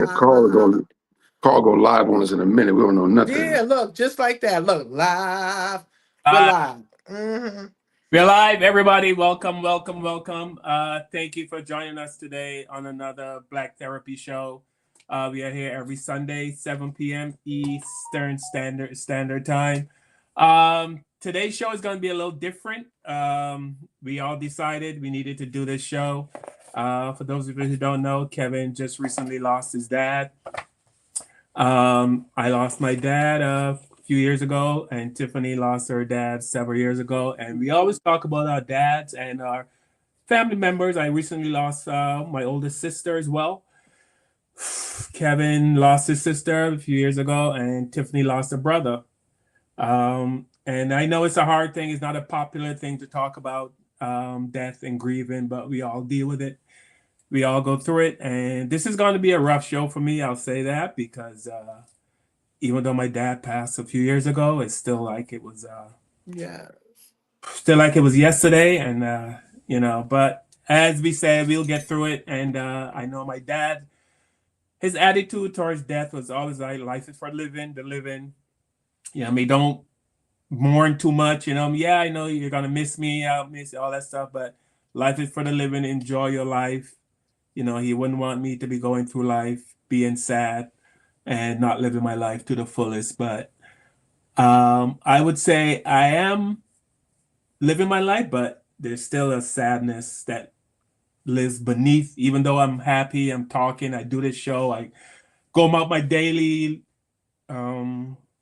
The call go live on us in a minute. We don't know Yeah, nothing. look, just like that. Look, live. We're Uh, live. Hmm. we're live, everybody. Welcome, welcome, welcome. Thank you for joining us today on another Black Therapy show. We are here every Sunday, 7 p.m. Eastern Standard Time. Today's show is going to be a little different. We all decided we needed to do this show. For those of you who don't know, Kevin just recently lost his dad. I lost my dad a few years ago, and Tiffany lost her dad several years ago. And we always talk about our dads and our family members. I recently lost my oldest sister as well. Kevin lost his sister a few years ago, and Tiffany lost a brother. And I know it's a hard thing, it's not a popular thing to talk about death and grieving, but we all deal with it. We all go through it. And this is going to be a rough show for me, I'll say that, because even though my dad passed a few years ago, it's Yeah. still like it was yesterday, and but as we said, we'll get through it. And I know my dad, his attitude towards death was always like, life is for living, the living. I mean, don't mourn too much. Yeah, I know you're gonna miss me, I'll miss all that stuff, but life is for the living. Enjoy your life. He wouldn't want me to be going through life being sad and not living my life to the fullest. But I would say I am living my life, but there's still a sadness that lives beneath. Even though I'm happy, I'm talking, I do this show, I go about my daily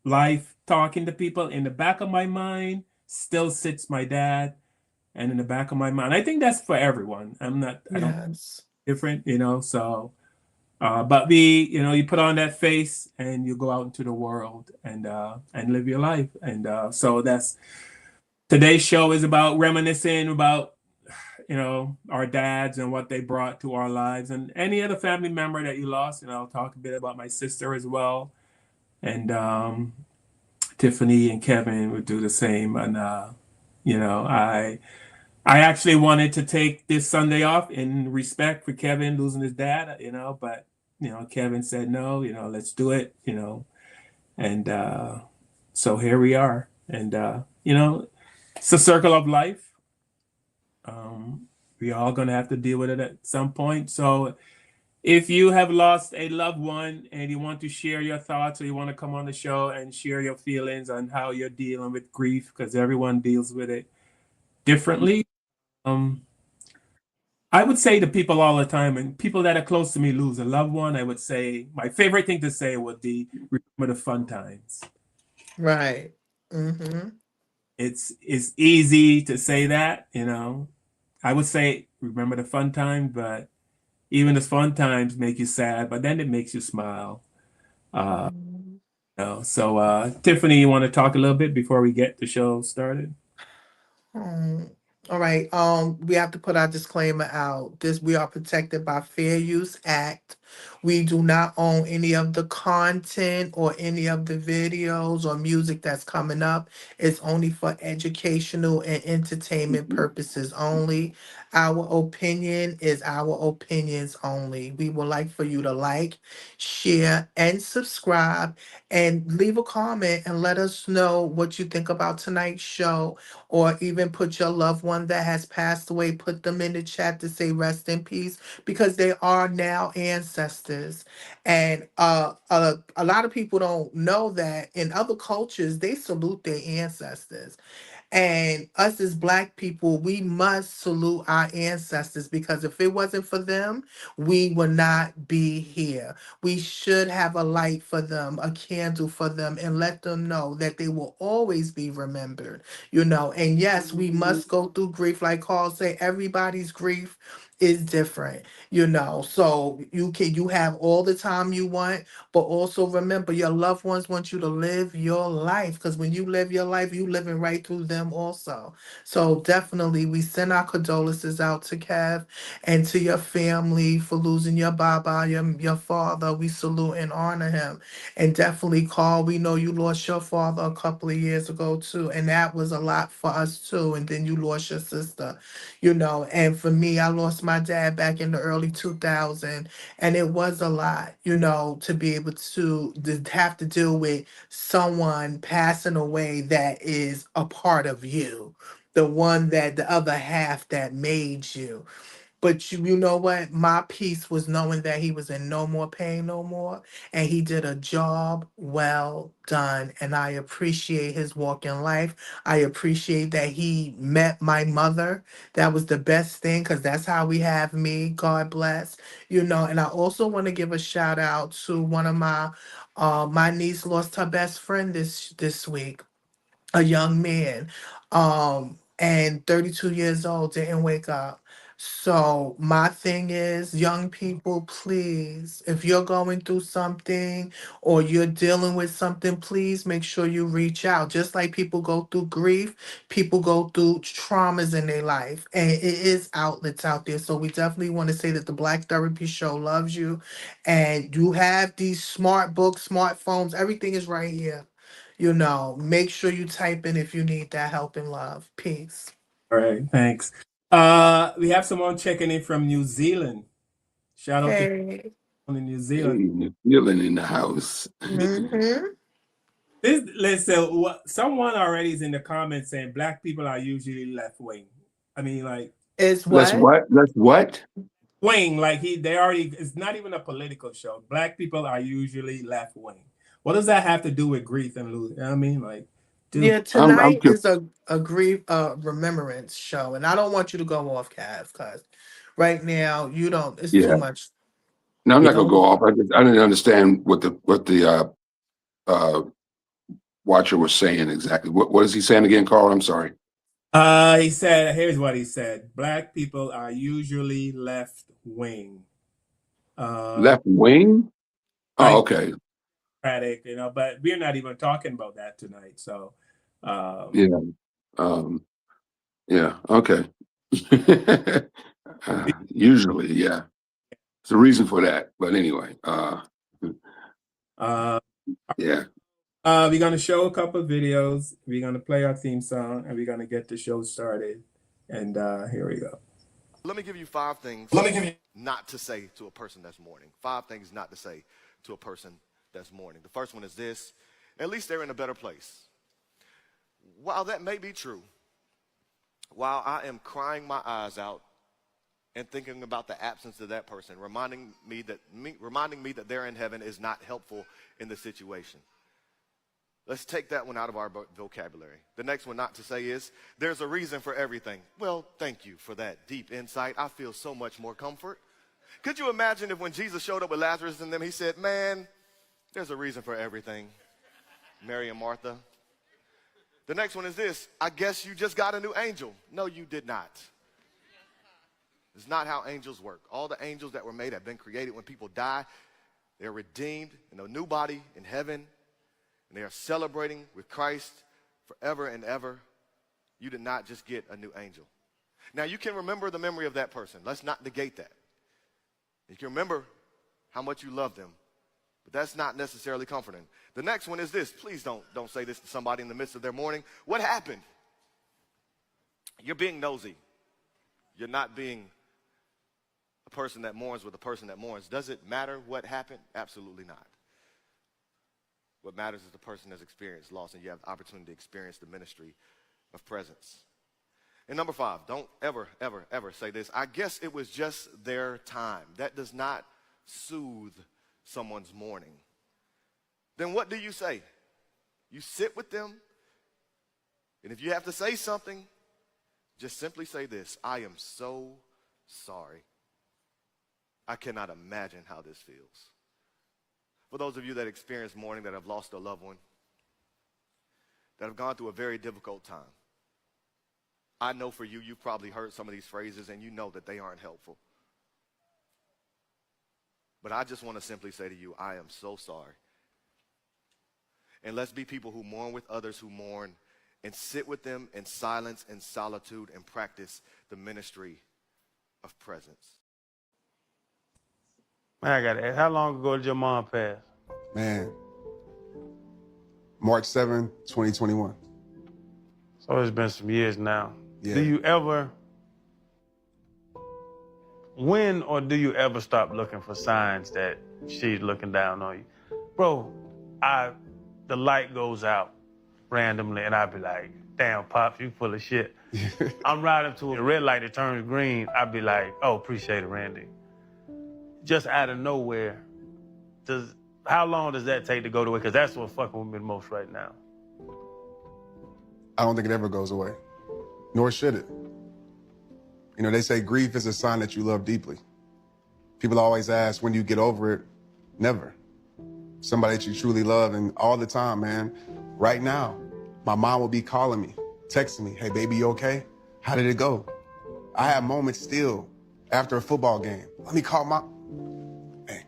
life talking to people. In the back of my mind still sits my dad, and in the back of my mind, I think that's for everyone. I don't Yes. different, so. But you put on that face and you go out into the world and live your life. And so that's today's show is about reminiscing about our dads and what they brought to our lives, and any other family member that you lost. And I'll talk a bit about my sister as well, and Tiffany and Kevin would do the same. And I actually wanted to take this Sunday off in respect for Kevin losing his dad, but Kevin said no, let's do it, and so here we are. And it's a circle of life. We all gonna have to deal with it at some point. So if you have lost a loved one and you want to share your thoughts, or you want to come on the show and share your feelings on how you're dealing with grief, because everyone deals with it differently. Um, I would say to people all the time, and people that are close to me lose a loved one, I would say my favorite thing to say would be remember the fun times. Right. Mm-hmm. It's easy to say that. I would say remember the fun times, but even the fun times make you sad, but then it makes you smile. Uh, so Tiffany, you want to talk a little bit before we get the show started? Mm. All right. We have to put our disclaimer out. This we are protected by Fair Use Act. We do not own any of the content or any of the videos or music that's coming up. It's only for educational and entertainment purposes only. Our opinion is our opinions only. We would like for you to like, share, and subscribe, and leave a comment and let us know what you think about tonight's show, or even put your loved one that has passed away, put them in the chat to say rest in peace, because they are now ancestors. And a lot of people don't know that in other cultures they salute their ancestors. And us as Black people, we must salute our ancestors, because if it wasn't for them, we would not be here. We should have a light for them, a candle for them, and let them know that they will always be remembered. And yes, we must go through grief. Like Carl say, everybody's grief is different. So you have all the time you want, but also remember your loved ones want you to live your life, because when you live your life, you living right through them also. So definitely we send our condolences out to Kev and to your family for losing your baba, your father. We salute and honor him. And definitely, Carl, we know you lost your father a couple of years ago too, and that was a lot for us too. And then you lost your sister. And for me, I lost my dad back in the early 2000s, and it was a lot, you know, to be able to have to deal with someone passing away that is a part of you, the one that the other half that made you. But you know what? My peace was knowing that he was in no more pain no more. And he did a job well done. And I appreciate his walk in life. I appreciate that he met my mother. That was the best thing because that's how we have me. God bless. You know, and I also want to give a shout out to one of my niece lost her best friend this week, a young man, and 32 years old, didn't wake up. So my thing is, young people, please, if you're going through something or you're dealing with something, please make sure you reach out. Just like people go through grief, people go through traumas in their life, and it is outlets out there. So we definitely want to say that the Black Therapy Show loves you, and you have these smart books, smartphones, everything is right here. You know, make sure you type in if you need that help and love. Peace. All right, thanks. We have someone checking in from New Zealand. Shout out to Hey. someone in New Hey, Zealand. New Zealand in the house. Mm-hmm. Listen, someone already is in the comments saying black people are usually left wing. I mean, like It's Let's what? what? Let's what? wing, like they already. It's not even a political show. Black people are usually left wing. What does that have to do with grief and losing? You know what I mean, like, dude. Yeah, I'm tonight is a grief remembrance show. And I don't want you to go off, Cav, because right now you don't it's too yeah. much. No, I'm You not gonna go know, off. I didn't understand what the uh watcher was saying exactly. What is he saying again, Carl? I'm sorry. he said. Here's what he said: Black people are usually left wing. Left wing? Oh, Like okay. Democratic, you know, but we're not even talking about that tonight. So, um, Yeah. Um, yeah, okay. Usually, yeah. There's a reason for that. But anyway, uh, yeah. we're gonna show a couple of videos. We're gonna play our theme song, and we're gonna get the show started. And here we go. Let me give you 5 things not to say to a person that's mourning. 5 things not to say to a person that's mourning. The first one is this: at least they're in a better place. While that may be true, while I am crying my eyes out and thinking about the absence of that person, reminding me that they're in heaven is not helpful in the situation. Let's take that one out of our vocabulary. The next one not to say is, there's a reason for everything. Well, thank you for that deep insight. I feel so much more comfort. Could you imagine if when Jesus showed up with Lazarus and them, he said, man, there's a reason for everything, Mary and Martha. The next one is this: I guess you just got a new angel. No, you did not. It's not how angels work. All the angels that were made have been created. When people die, they're redeemed in a new body in heaven, and they are celebrating with Christ forever and ever. You did not just get a new angel. Now, you can remember the memory of that person. Let's not negate that. You can remember how much you love them, but that's not necessarily comforting. The next one is this. Please don't say this to somebody in the midst of their mourning. What happened? You're being nosy. You're not being a person that mourns with a person that mourns. Does it matter what happened? Absolutely not. What matters is the person has experienced loss, and you have the opportunity to experience the ministry of presence. And number 5, don't ever, ever, ever say this: I guess it was just their time. That does not soothe someone's mourning. Then what do you say? You sit with them, and if you have to say something, just simply say this: I am so sorry. I cannot imagine how this feels. For those of you that experience mourning, that have lost a loved one, that have gone through a very difficult time, I know for you, you've probably heard some of these phrases and you know that they aren't helpful. But I just want to simply say to you, I am so sorry. And let's be people who mourn with others who mourn, and sit with them in silence and solitude and practice the ministry of presence. Man, I gotta ask, how long ago did your mom pass? Man, March 7th, 2021. So it's been some years now. Yeah. Do you ever when or do you ever stop looking for signs that she's looking down on you? Bro, the light goes out randomly and I'd be like, damn, Pops, you full of shit. I'm riding to a red light, it turns green. I'd be like, oh, appreciate it, Randy. Just out of nowhere, how long does that take to go away? Because that's what's fucking with me the most right now. I don't think it ever goes away, nor should it. You know, they say grief is a sign that you love deeply. People always ask, when do you get over it? Never. Somebody that you truly love, and all the time, man. Right now, my mom will be calling me, texting me, hey, baby, you okay? How did it go? I have moments still after a football game. Let me call my... Hey.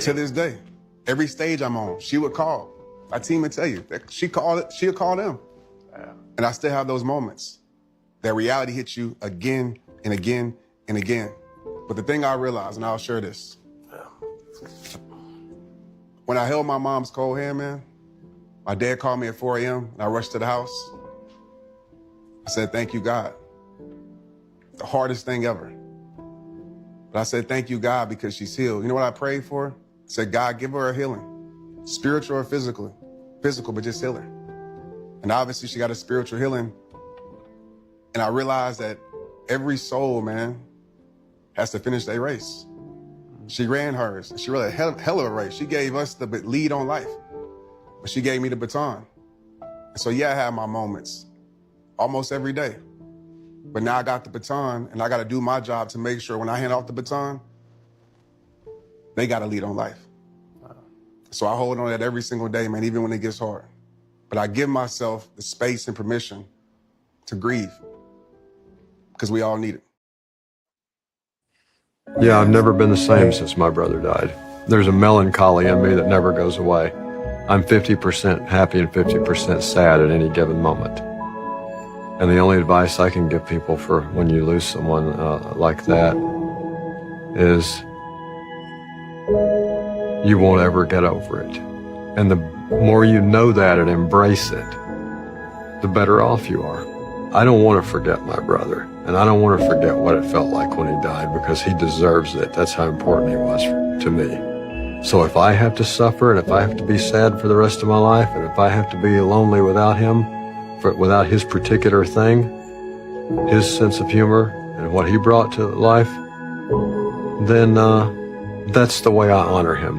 To this day, every stage I'm on, she would call. My team would tell you, she'll call them. Yeah. And I still have those moments. That reality hits you again and again and again. But the thing I realized, and I'll share this. When I held my mom's cold hand, man, my dad called me at 4 a.m. and I rushed to the house. I said, thank you, God. The hardest thing ever. But I said, thank you, God, because she's healed. You know what I prayed for? I said, God, give her a healing, spiritual or physical. Physical, but just heal her. And obviously she got a spiritual healing. And I realized that every soul, man, has to finish their race. She ran hers. She ran a hell of a race. She gave us the lead on life, but she gave me the baton. And so, yeah, I have my moments almost every day. But now I got the baton, and I got to do my job to make sure when I hand off the baton, they got a lead on life. So I hold on that every single day, man, even when it gets hard. But I give myself the space and permission to grieve, because we all need it. Yeah, I've never been the same since my brother died. There's a melancholy in me that never goes away. I'm 50% happy and 50% sad at any given moment. And the only advice I can give people for when you lose someone like that is you won't ever get over it. And the more you know that and embrace it, the better off you are. I don't want to forget my brother, and I don't want to forget what it felt like when he died, because he deserves it. That's how important he was to me. So if I have to suffer, and if I have to be sad for the rest of my life, and if I have to be lonely without him, without his particular thing, his sense of humor and what he brought to life, then that's the way I honor him.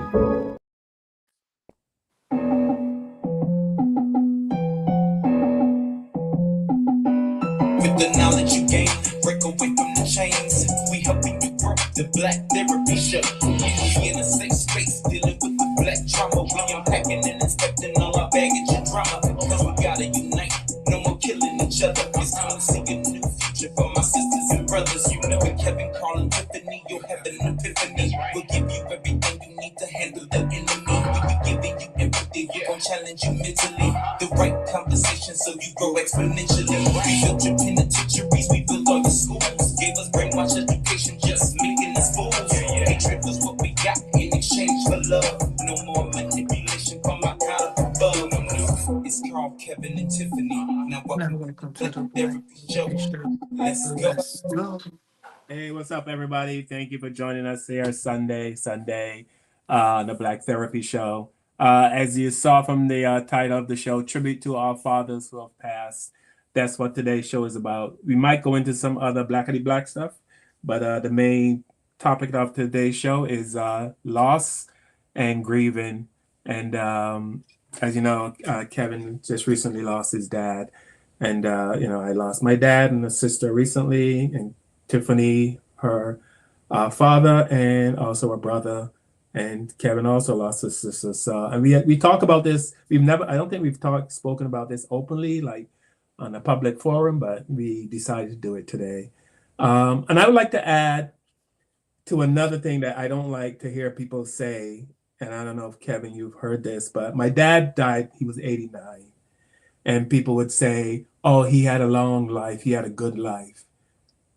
With the knowledge you gain, break away from the chains. We helping you grow the Black Therapy Show. Usually in a safe space, dealing with the black trauma. We unpacking and inspecting all our baggage and drama. Cause we gotta unite, no more killing each other. It's time to see a new future for my sisters and brothers. You know it, Kevin, Carl, and Tiffany. You'll have an epiphany. We'll give you everything you need to handle the enemy. We be giving you everything, we gon' challenge you mentally. The right conversation so you grow exponentially. We built your penitentiaries, we built all your schools. Gave us brainwash education, just making us fools. Hatred was what we got in exchange for love. No more manipulation from my God above. It's Carl, Kevin, and Tiffany. Now Welcome to the Therapy Show. Let's go. Let's go. Hey, what's up, everybody? Thank you for joining us here Sunday, on the Black Therapy Show. As you saw from the title of the show, Tribute to Our Fathers Who Have Passed. That's what today's show is about. We might go into some other blackity black stuff, but the main topic of today's show is loss and grieving. And as you know, Kevin just recently lost his dad. And, I lost my dad and a sister recently, and Tiffany, her father, and also a brother. And Kevin also lost his sister. So, and we talk about this. I don't think we've spoken about this openly, like on a public forum, but we decided to do it today. And I would like to add to another thing that I don't like to hear people say, and I don't know if Kevin, you've heard this, but my dad died, he was 89. And people would say, oh, he had a long life, he had a good life.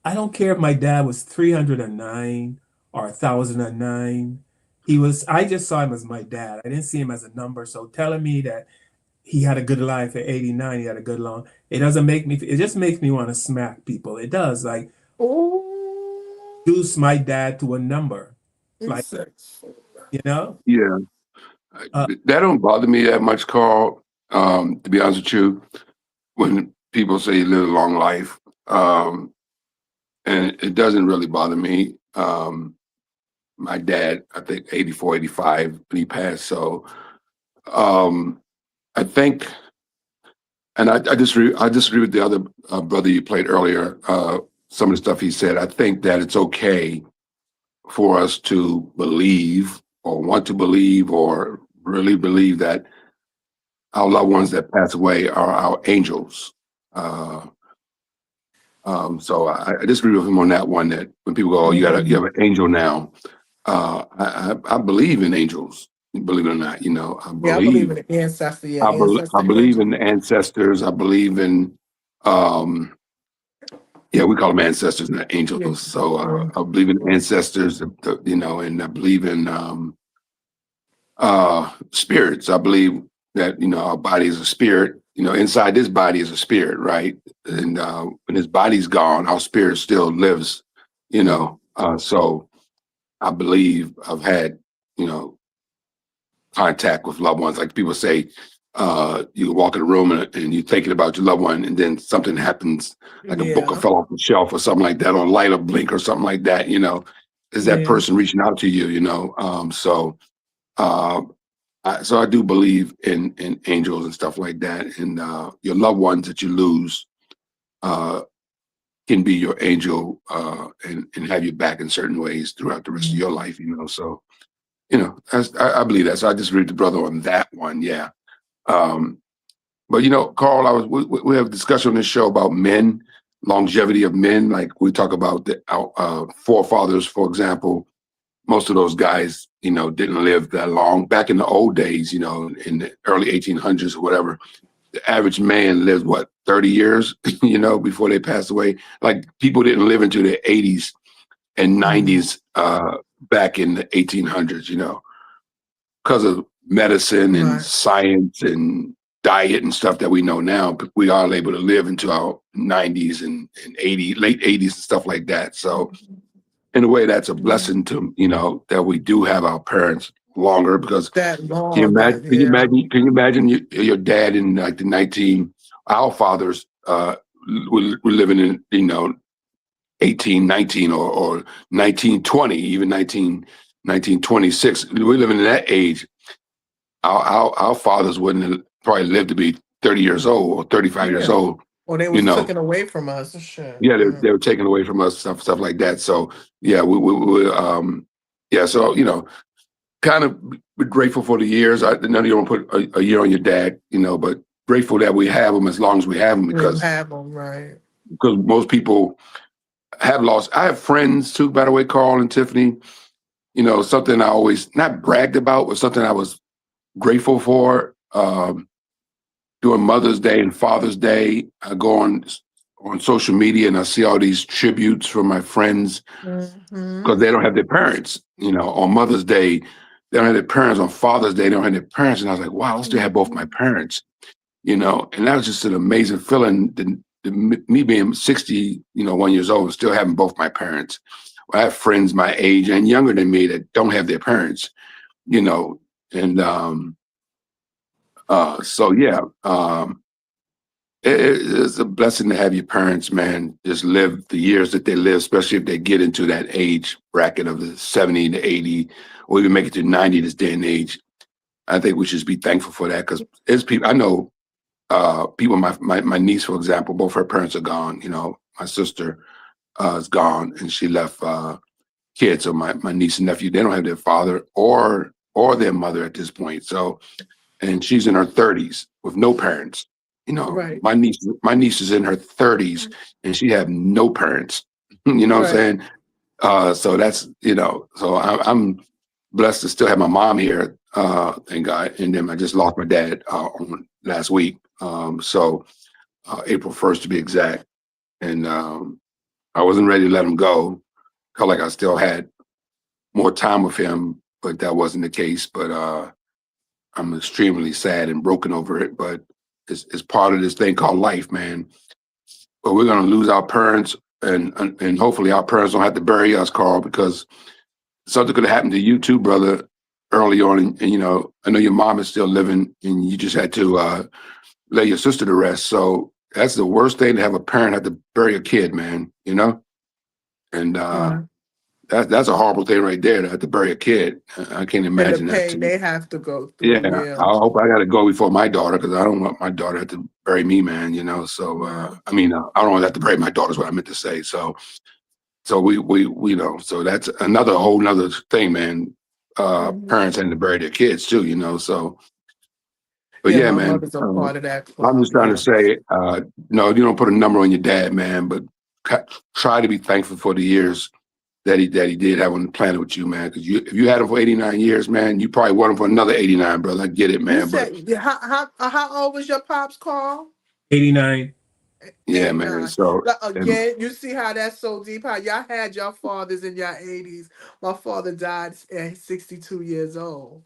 I don't care if my dad was 309 or 1,009. I just saw him as my dad. I didn't see him as a number. So telling me that he had a good life at 89, he had a good it just makes me want to smack people. It does. Like, oh, reduce my dad to a number, like, Insects. you know. Yeah. Uh, That don't bother me that much, Carl. To be honest with you, when people say you live a long life, and it doesn't really bother me. My dad, I think 84, 85 when he passed. So I think, and I disagree with the other brother you played earlier. Some of the stuff he said. I think that it's okay for us to believe or want to believe or really believe that our loved ones that pass away are our angels. So I disagree with him on that one. That when people go, "Oh, you have an angel now," I believe in angels. Believe it or not, I Yeah, I believe believe. in the ancestor. Yeah, I ancestor believe energy. in the ancestors. I believe in, um, yeah, we call them ancestors, not Yeah. angels. So Mhm. I believe in ancestors, and I believe in spirits. I believe that our body is a spirit. Inside this body is a spirit, right? And when his body's gone, our spirit still lives. So I believe I've had contact with loved ones. Like people say, you walk in a room and you're thinking about your loved one, and then something happens, like a book Yeah. fell off the shelf or something like that, or a light or blink or something like that. Is that Yeah. person reaching out to you? So. Uh, so I do believe in angels and stuff like that, and your loved ones that you lose can be your angel and have you back in certain ways throughout the rest of your life. So I believe that. So I just read the brother on that one, yeah. Um, but Carl, we have a discussion on this show about men, longevity of men. Like we talk about our forefathers, for example. Most of those guys, didn't live that long. Back in the old days, in the early 1800s or whatever, the average man lived, what, 30 years, before they passed away. Like people didn't live into their 80s and 90s back in the 1800s, because of medicine and Right. science and diet and stuff that we know now. But we are able to live into our 90s and 80, late 80s and stuff like that. So in a way, that's a blessing to that we do have our parents longer, because That can you long. imagine? That yeah. Can you imagine your dad in like the 19? Our fathers were living in 1819 or 1920, even 1926. We're living in that age. Our fathers wouldn't have probably lived to be 30 years old or 35 years Yeah. old. Or they You was know, taken away from us. Shit. yeah, Yeah. they were taken away from us, stuff like that. So yeah, yeah. So kind of grateful for the years. I know you don't put a year on your dad, but grateful that we have him as long as we have him, We because have them, right. most people have lost. I have friends too, by the way, Carl and Tiffany. Something I always not bragged about, but something I was grateful for. During Mother's Day and Father's Day, I go on social media and I see all these tributes from my friends Mm-hmm. because they don't have their parents. On Mother's Day, they don't have their parents. On Father's Day, they don't have their parents. And I was like, wow, I still have both my parents. And that was just an amazing feeling. Me being 60, 1 years old, and still having both my parents. I have friends my age and younger than me that don't have their parents. And so yeah. It's a blessing to have your parents, man, just live the years that they live, especially if they get into that age bracket of the 70 to 80, or even make it to 90 this day and age. I think we should be thankful for that, because as people, I know people, my niece, for example, both her parents are gone. My sister is gone and she left kids. So my niece and nephew, they don't have their father or their mother at this point. So, and she's in her 30s with no parents. Right. My niece is in her 30s and she had no parents. You know what I'm Right. saying? So that's so I'm blessed to still have my mom here, thank God. And then I just lost my dad on last week. So April 1st to be exact. And I wasn't ready to let him go. Felt like I still had more time with him, but that wasn't the case. But I'm extremely sad and broken over it. But it's part of this thing called life, man. But we're gonna lose our parents and hopefully our parents don't have to bury us, Carl, because something could have happened to you too, brother, early on. And I know your mom is still living, and you just had to lay your sister to rest. So that's the worst thing, to have a parent have to bury a kid, man. And Yeah. that's a horrible thing right there, to have to bury a kid. I can't And the imagine that pain too. they have to go through. Yeah, Yeah. I hope I got to go before my daughter, because I don't want my daughter to have to bury me, man. So Yeah. I mean, I don't want to have to bury my daughter, is what I meant to say. So we so that's another whole nother thing, man. Mhm. Parents having to bury their kids too, so. But Yeah, yeah, my man, mother's a part of that I'm club. just trying to Yeah. say, no, you don't put a number on your dad, man, but try to be thankful for the years that he did have on the planet with you, man. Because if you had him for 89 years, man, you probably want him for another 89, brother. I get it, You man. But said how old was your pops, Carl? 89. yeah, man. 89. So and Again, you see how that's so deep. How y'all had your fathers in your 80s. My father died at 62 years old.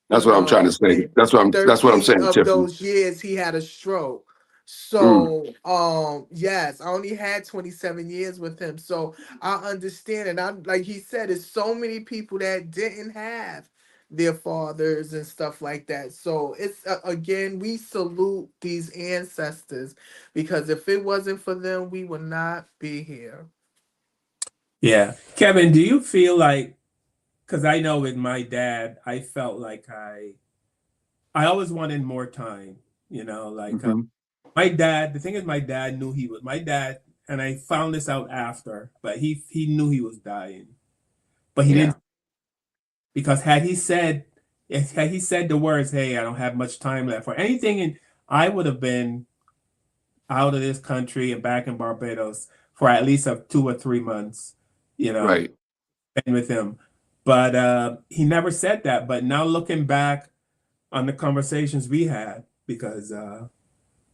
that's what I'm trying to say. And That's what I'm 13 saying, of Tiffany. those years he had a stroke. Mm, So yes, I only had 27 years with him. So I understand, and I'm like he said, there's so many people that didn't have their fathers and stuff like that. So it's again, we salute these ancestors, because if it wasn't for them, we would not be here. Yeah. Kevin, do you feel like, because I know with my dad, I felt like I always wanted more time, like mhm. my dad, the thing is my dad knew he was my dad, and I found this out after, but he knew he was dying. But he Yeah, didn't, because had he said the words, "Hey, I don't have much time left," or anything, and I would have been out of this country and back in Barbados for at least 2 or 3 months, you know, right. spend with him. But he never said that. But now looking back on the conversations we had, because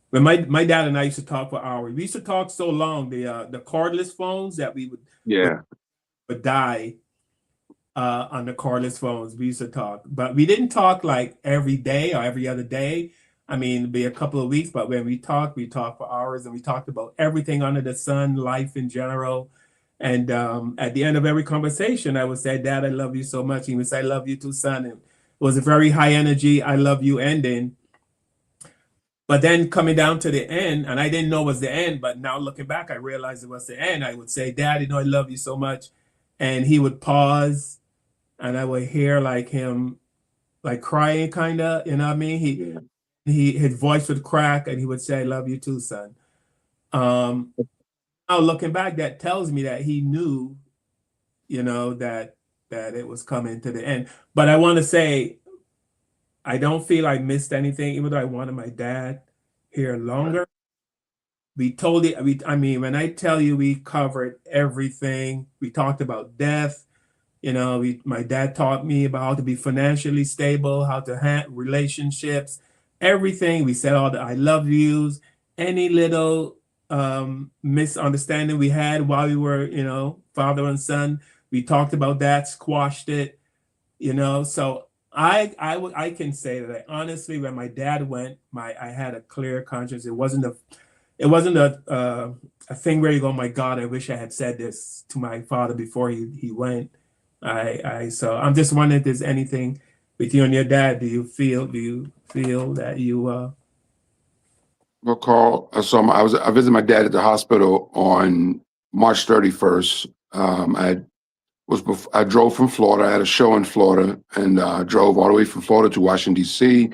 when my dad and I used to talk for hours, we used to talk so long. The cordless phones that we would, Yeah, would die on the cordless phones. We used to talk, but we didn't talk like every day or every other day. I mean, it'd be a couple of weeks, but when we talked for hours, and we talked about everything under the sun, life in general. And at the end of every conversation, I would say, "Dad, I love you so much." He would say, "I love you too, son." And it was a very high energy, "I love you" ending. But then coming down to the end, and I didn't know it was the end, but now looking back, I realized it was the end. I would say, "Dad, I love you so much," and he would pause, and I would hear like him like crying, kind of, you know what I mean? yeah. His voice would crack, and he would say, "I love you too, son." Um, Now looking back, that tells me that he knew, that it was coming to the end. But I want to say I don't feel I missed anything, even though I wanted my dad here Right. longer. I mean, when I tell you we covered everything, we talked about death. My dad taught me about how to be financially stable, how to have relationships, everything. We said all the I love yous, any little misunderstanding we had while we were, father and son. We talked about that, squashed it, So I can say that honestly, when my dad went, I had a clear conscience. It wasn't a thing where you go, "My God, I wish I had said this to my father before he went." So I'm just wondering if there's anything with you and your dad. Do you feel that you Well, Carl, I visited my dad at the hospital on March 31st. I drove from Florida. I had a show in Florida, and drove all the way from Florida to Washington D.C.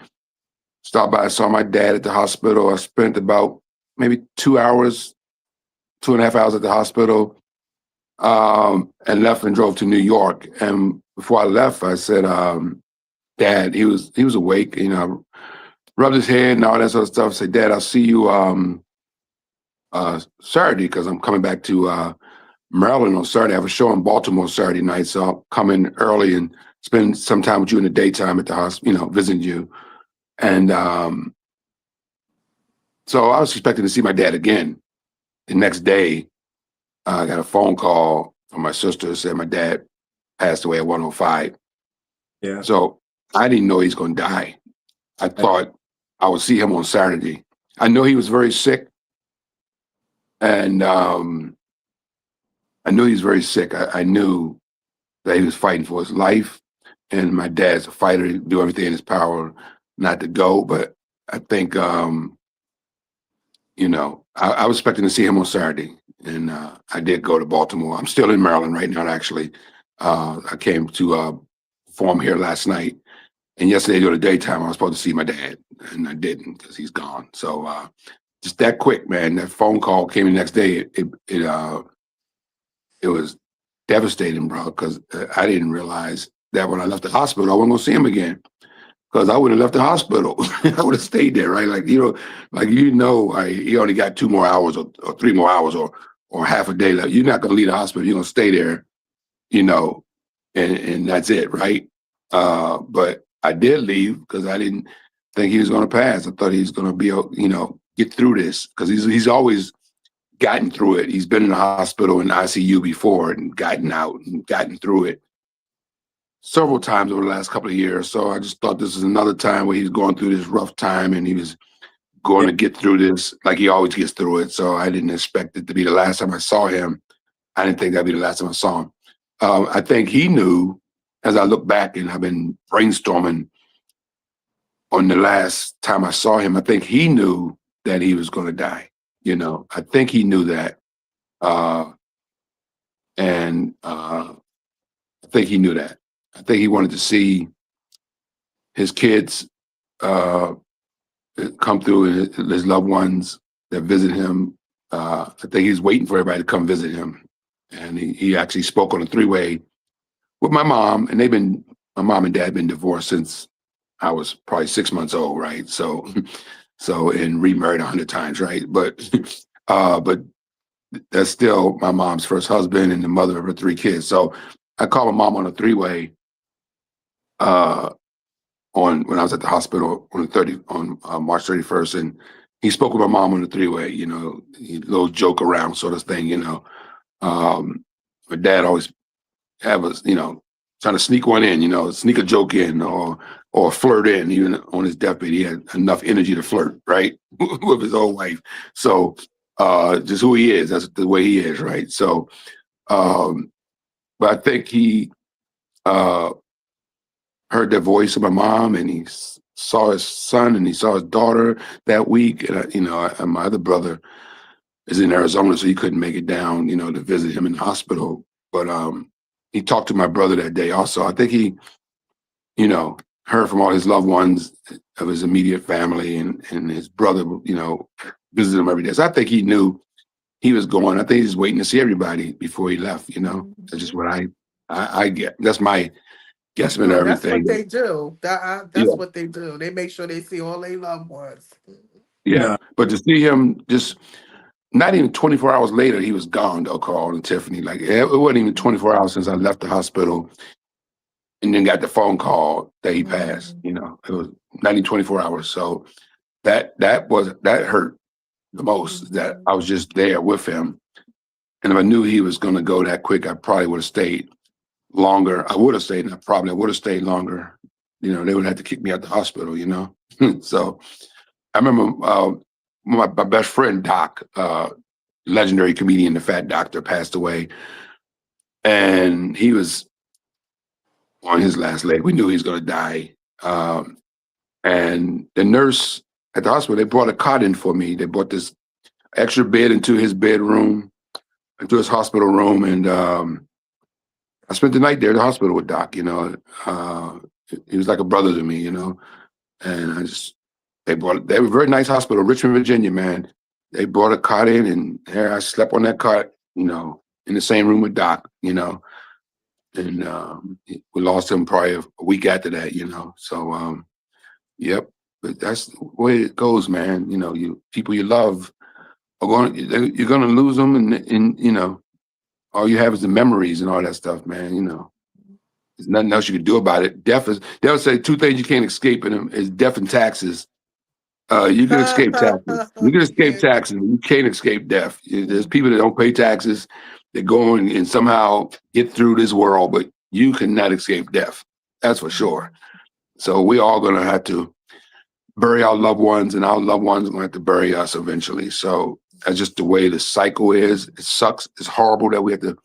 Stopped by, saw my dad at the hospital. I spent about maybe 2 hours, 2.5 hours at the hospital, and left and drove to New York. And before I left, I said, "Dad," he was awake. Rubbed his head and all that sort of stuff. Said, "Dad, I'll see you Saturday, because I'm coming back to Maryland on Saturday. I have a show in Baltimore Saturday night, so I'll come in early and spend some time with you in the daytime at the hospital, visiting you." And so I was expecting to see my dad again. The next day, I got a phone call from my sister, said my dad passed away at 105. yeah. So I didn't know he's going to die. I thought I would see him on Saturday. I know he was very sick, and I knew he was very sick. I knew that he was fighting for his life, and my dad's a fighter. He'd do everything in his power not to go. But I think, I was expecting to see him on Saturday, and I did go to Baltimore. I'm still in Maryland right now, actually. I came to perform here last night, and yesterday during the daytime, I was supposed to see my dad, and I didn't because he's gone. So just that quick, man. That phone call came the next day. It was devastating, bro, because I didn't realize that when I left the hospital, I wasn't gonna see him again. Because I would have left the hospital. I would have stayed there, right? Like, he only got 2 more hours or 3 more hours or half a day left. You're not gonna leave the hospital. You're gonna stay there, and that's it, right? But I did leave because I didn't think he was gonna pass. I thought he was gonna be, get through this because he's always gotten through it. He's been in the hospital in ICU before and gotten out and gotten through it several times over the last couple of years. So I just thought this was another time where he's going through this rough time and he was going to get through this like he always gets through it. So I didn't expect it to be the last time I saw him. I didn't think that'd be the last time I saw him. I think he knew, as I look back and I've been brainstorming on the last time I saw him, I think he knew that he was going to die. I think he knew that. And I think he knew that. I think he wanted to see his kids come through, his loved ones that visit him. I think he's waiting for everybody to come visit him. And he actually spoke on a 3-way with my mom, and my mom and dad been divorced since I was probably 6 months old, right? So and remarried 100 times, right? But that's still my mom's first husband and the mother of her 3 kids. So I called my mom on a 3-way when I was at the hospital on March 31st, and he spoke with my mom on the 3-way. Little joke around sort of thing. My dad always have us, trying to sneak one in, sneak a joke in or flirt in. Even on his deathbed, he had enough energy to flirt, right, with his old wife. So just who he is, that's the way he is, right? So, but I think he heard the voice of my mom, and he saw his son and he saw his daughter that week. And my other brother is in Arizona, so he couldn't make it down, to visit him in the hospital. But he talked to my brother that day also. I think he, heard from all his loved ones of his immediate family, and his brother, visited him every day. So I think he knew he was going. I think he's waiting to see everybody before he left. That's just what I get. That's my guessing and everything. That's what they do. That's what they do. They make sure they see all their loved ones. Yeah. But to see him just not even 24 hours later, he was gone, though, Carl and Tiffany. Like, it wasn't even 24 hours since I left the hospital and then got the phone call that he passed. It was not even 24 hours. So that hurt the most, that I was just there with him. And if I knew he was going to go that quick, I probably would have stayed longer. I would have stayed, and I would have stayed longer. They would have to kick me out the hospital, So I remember my best friend, Doc, legendary comedian, the Fat Doctor, passed away. And he was on his last leg. We knew he was going to die. And the nurse at the hospital, they brought a cot in for me. They brought this extra bed into his bedroom, into his hospital room. And I spent the night there at the hospital with Doc. He was like a brother to me, and they were a very nice hospital, Richmond, Virginia, man. They brought a cot in, and there I slept on that cot, in the same room with Doc, and we lost him probably a week after that, So, yep. But that's the way it goes, man. People you love you're going to lose them, and all you have is the memories and all that stuff, man. There's nothing else you can do about it. They'll say 2 things you can't escape in them is death and taxes. You can escape taxes. You can escape taxes. You can't escape death. There's people that don't pay taxes. They go and somehow get through this world, but you cannot escape death. That's for sure. So we're all going to have to bury our loved ones, and our loved ones are going to have to bury us eventually. So That's just the way the cycle is. It sucks. It's horrible that we have to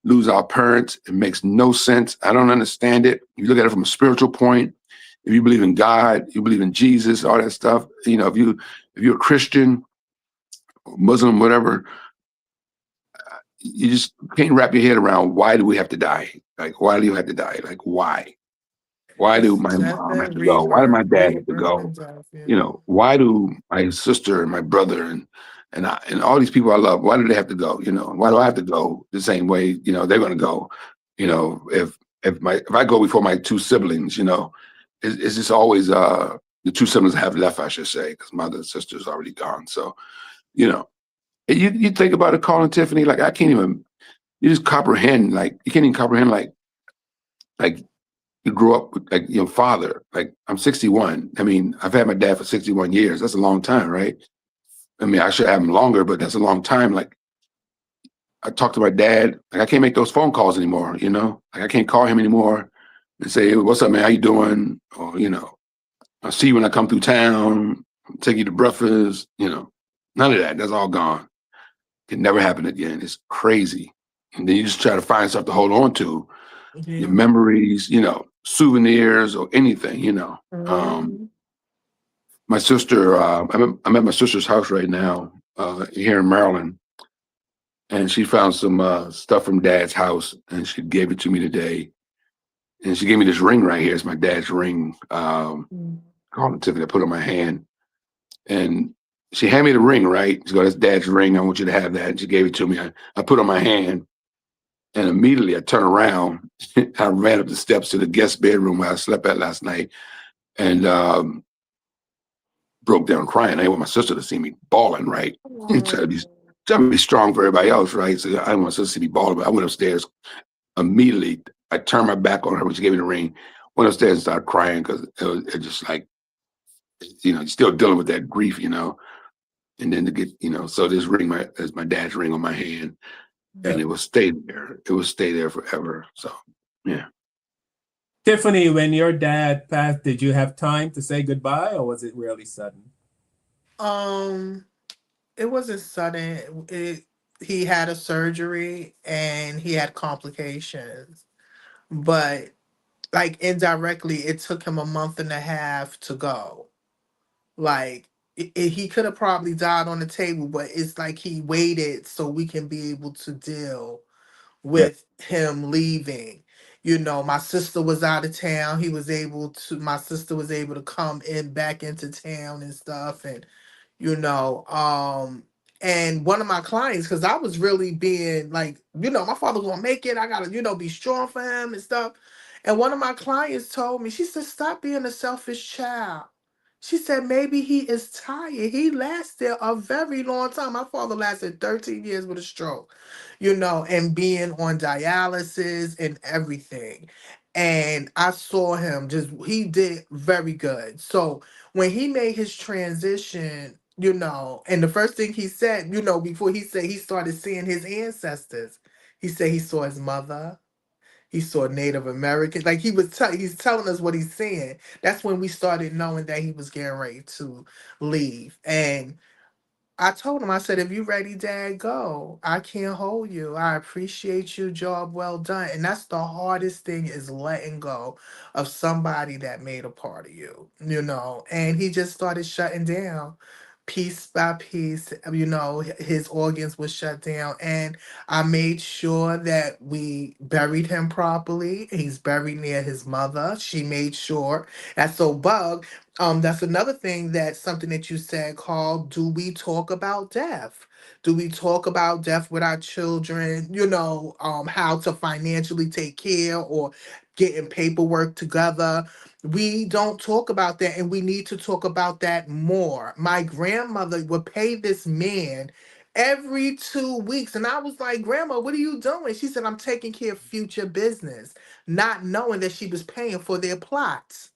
lose our parents. It makes no sense. I don't understand it. You look at it from a spiritual point. If you believe in God, you believe in Jesus, all that stuff. You know, if you're a Christian, Muslim, whatever, you just can't wrap your head around why do we have to die? Like, why do you have to die? Like, why? Why do It's my just mom a have to go? Why did my dad have to rebirth go? and death, You know, why do my sister and my brother and all these people I love, why do they have to go? You know, why do I have to go the same way, you know, they're gonna go? You know, if I go before my two siblings, you know, it's just always the two siblings I have left, I should say, because my other sister's already gone. So, you know, you think about it, calling Tiffany, like I can't even you just comprehend, like you can't even comprehend like you grew up with like your father. Like I'm 61. I mean, I've had my dad for 61 years. That's a long time, right? I mean, I should have him longer, but that's a long time. Like I talk to my dad, like I can't make those phone calls anymore, you know? Like I can't call him anymore and say, "What's up, man? How you doing?" Or, you know, "I'll see you when I come through town, take you to breakfast," you know. None of that. That's all gone. It never happened again. It's crazy. And then you just try to find something to hold on to, your yeah. memories, you know, souvenirs or anything, you know. Mhm. My sister, I'm at my sister's house right now here in Maryland, and she found some stuff from Dad's house, and she gave it to me today. And she gave me this ring right here. It's my dad's ring. Mm. Called it Tiffany. I put it on my hand, and she handed me the ring. Right? She goes, "That's Dad's ring. I want you to have that." And she gave it to me. I put it on my hand, and immediately I turned around. I ran up the steps to the guest bedroom where I slept at last night, and broke down crying. I didn't want my sister to see me bawling, right? Oh. Trying to be strong for everybody else, right? So I didn't want my sister to see me bawling, but I went upstairs immediately. I turned my back on her when she gave me the ring, went upstairs and started crying because it just like, you know, you're still dealing with that grief, you know, and then to get, you know, so this ring is my dad's ring on my hand and Yeah. it will stay there. It will stay there forever. So, yeah. Tiffany, when your dad passed, did you have time to say goodbye or was it really sudden? Um, it wasn't sudden. He had a surgery and he had complications, but like indirectly, it took him a month and a half to go. Like he could have probably died on the table, but it's like he waited so we can be able to deal Yeah. with him leaving. You know, my sister was out of town. My sister was able to come in back into town and stuff. And you know and one of my clients, because I was really being like, my father's gonna make it, I gotta, be strong for him and stuff. And one of my clients told me, she said, stop being a selfish child. She said, maybe he is tired. He lasted a very long time. My father lasted 13 years with a stroke, and being on dialysis and everything. And I saw him he did very good. So when he made his transition, and the first thing he said, before he said he started seeing his ancestors, he said he saw his mother, he saw Native American. Like he's telling us what he's seeing. That's when we started knowing that he was getting ready to leave. And I told him, I said, if you ready, Dad, go. I can't hold you. I appreciate you. Job well done. And that's the hardest thing, is letting go of somebody that made a part of you, And he just started shutting down piece by piece. His organs were shut down. And I made sure that we buried him properly. He's buried near his mother. She made sure. And so, Bug, that's another thing, that's something that you said, called, do we talk about death? Do we talk about death with our children? How to financially take care, or getting paperwork together. We don't talk about that, and we need to talk about that more. My grandmother would pay this man every 2 weeks, and I was like, Grandma, what are you doing? She said, I'm taking care of future business, not knowing that she was paying for their plots.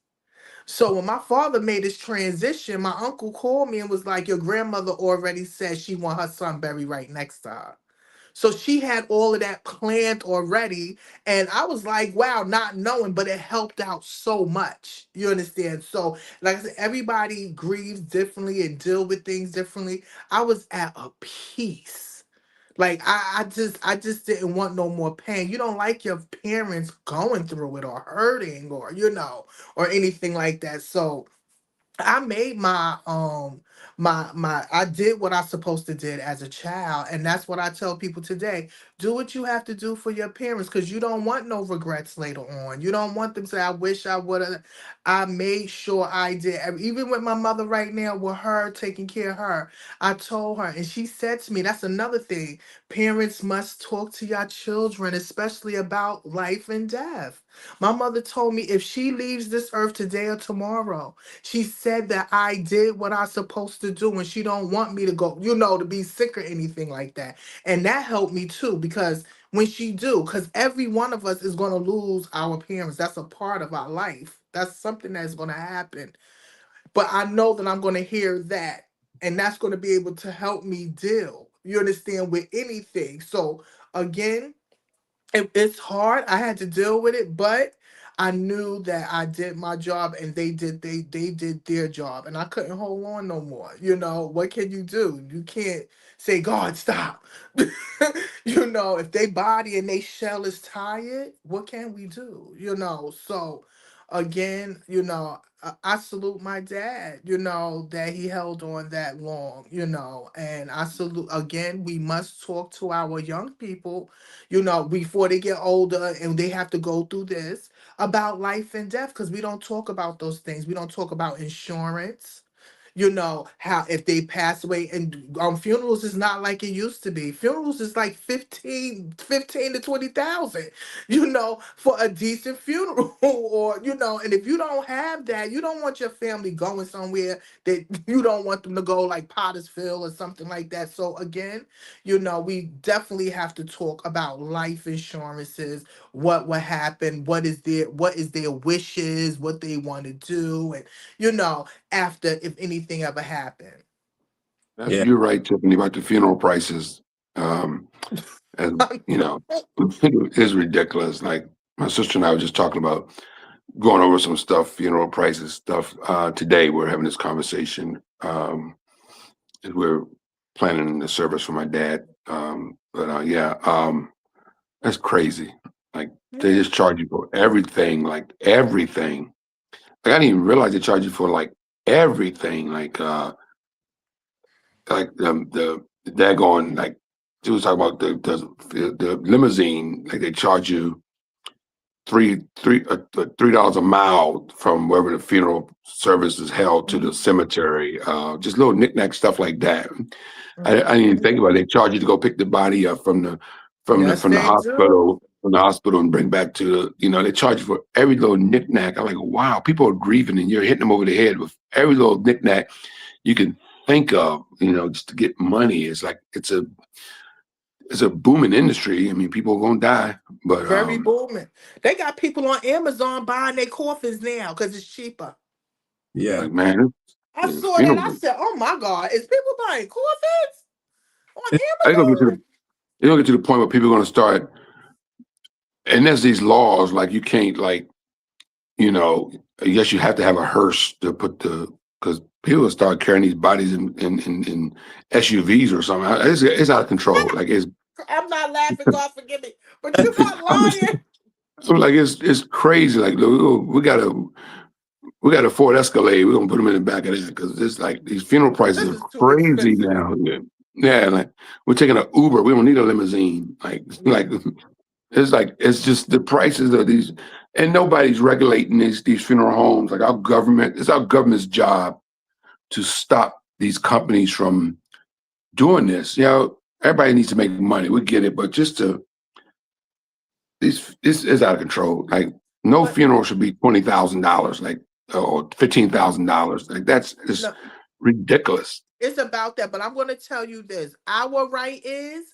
So when my father made his transition, my uncle called me and was like, your grandmother already said she want her son buried right next to her. So she had all of that planned already. And I was like, wow, not knowing, but it helped out so much. You understand? So, like I said, everybody grieves differently and deal with things differently. I was at a peace. Like I just didn't want no more pain. You don't like your parents going through it or hurting or or anything like that. So I made my I did what I supposed to did as a child, and that's what I tell people today. Do what you have to do for your parents, because you don't want no regrets later on. You don't want them to say, I wish I would have. I made sure I did. Even with my mother right now, with her taking care of her, I told her, and she said to me, that's another thing. Parents must talk to your children, especially about life and death. My mother told me if she leaves this earth today or tomorrow, she said that I did what I supposed to do, and she don't want me to go, to be sick or anything like that. And that helped me too, because when she do, because every one of us is going to lose our parents. That's a part of our life. That's something that's going to happen. But I know that I'm going to hear that, and that's going to be able to help me deal. You understand, with anything. So again, it's hard. I had to deal with it, but I knew that I did my job, and they did their job, and I couldn't hold on no more. What can you do? You can't say, God, stop. If they body and they shell is tired, what can we do? So again, I salute my dad, that he held on that long, and I salute again, we must talk to our young people, before they get older and they have to go through this, about life and death, because we don't talk about those things. We don't talk about insurance. How if they pass away, and funerals is not like it used to be. Funerals is like 15 to 20,000, for a decent funeral. Or and if you don't have that, you don't want your family going somewhere that you don't want them to go, like Pottersville or something like that. So again, we definitely have to talk about life insurances, what will happen, what is their wishes, what they want to do, and after, if anything ever happened. Yeah. You're right, Tiffany, about the funeral prices. Um, and it's ridiculous. Like my sister and I were just talking about going over some stuff, funeral prices stuff. Today we're having this conversation. As we're planning the service for my dad. That's crazy. Like they Yeah, just charge you for everything, like everything. Like I didn't even realize they charge you for like everything. The daggone, like she was talking about the limousine. Like they charge you $3 a mile from wherever the funeral service is held to the mhm, cemetery. Just little knickknack stuff like that. I didn't even mhm. think about it. They charge you to go pick the body up from the from the Yes, from the they do. hospital and bring back to they charge you for every little knickknack. I'm like, wow, people are grieving and you're hitting them over the head with every little knickknack you can think of, just to get money. It's like it's a booming industry. I mean, people are gonna die, but Very booming. They got people on Amazon buying their coffins now because it's cheaper. Yeah. like man, I saw that. I funeral. said, "Oh my God, is people buying coffins on I gonna get to Amazon?" it's gonna get to the point where people are gonna start, and there's these laws like you can't you know, I guess you have to have a hearse to put because people will start carrying these bodies in SUVs or something. It's out of control. Like it's I'm not laughing. God forgive me, but you're not I'm, lying. I'm like it's crazy. Like look, we got a Ford Escalade. We're gonna put them in the back of that because it's like these funeral prices This are is too crazy expensive. now. Yeah, like we're taking an Uber. We don't need a limousine. It's just the prices of these, and nobody's regulating these funeral homes. Like it's our government's job to stop these companies from doing this. Everybody needs to make money. We get it, but just to this is out of control. Like no But funeral should be $20,000, like or $15,000. Like that's just no, ridiculous. it's about that. But I'm going to tell you this: our right is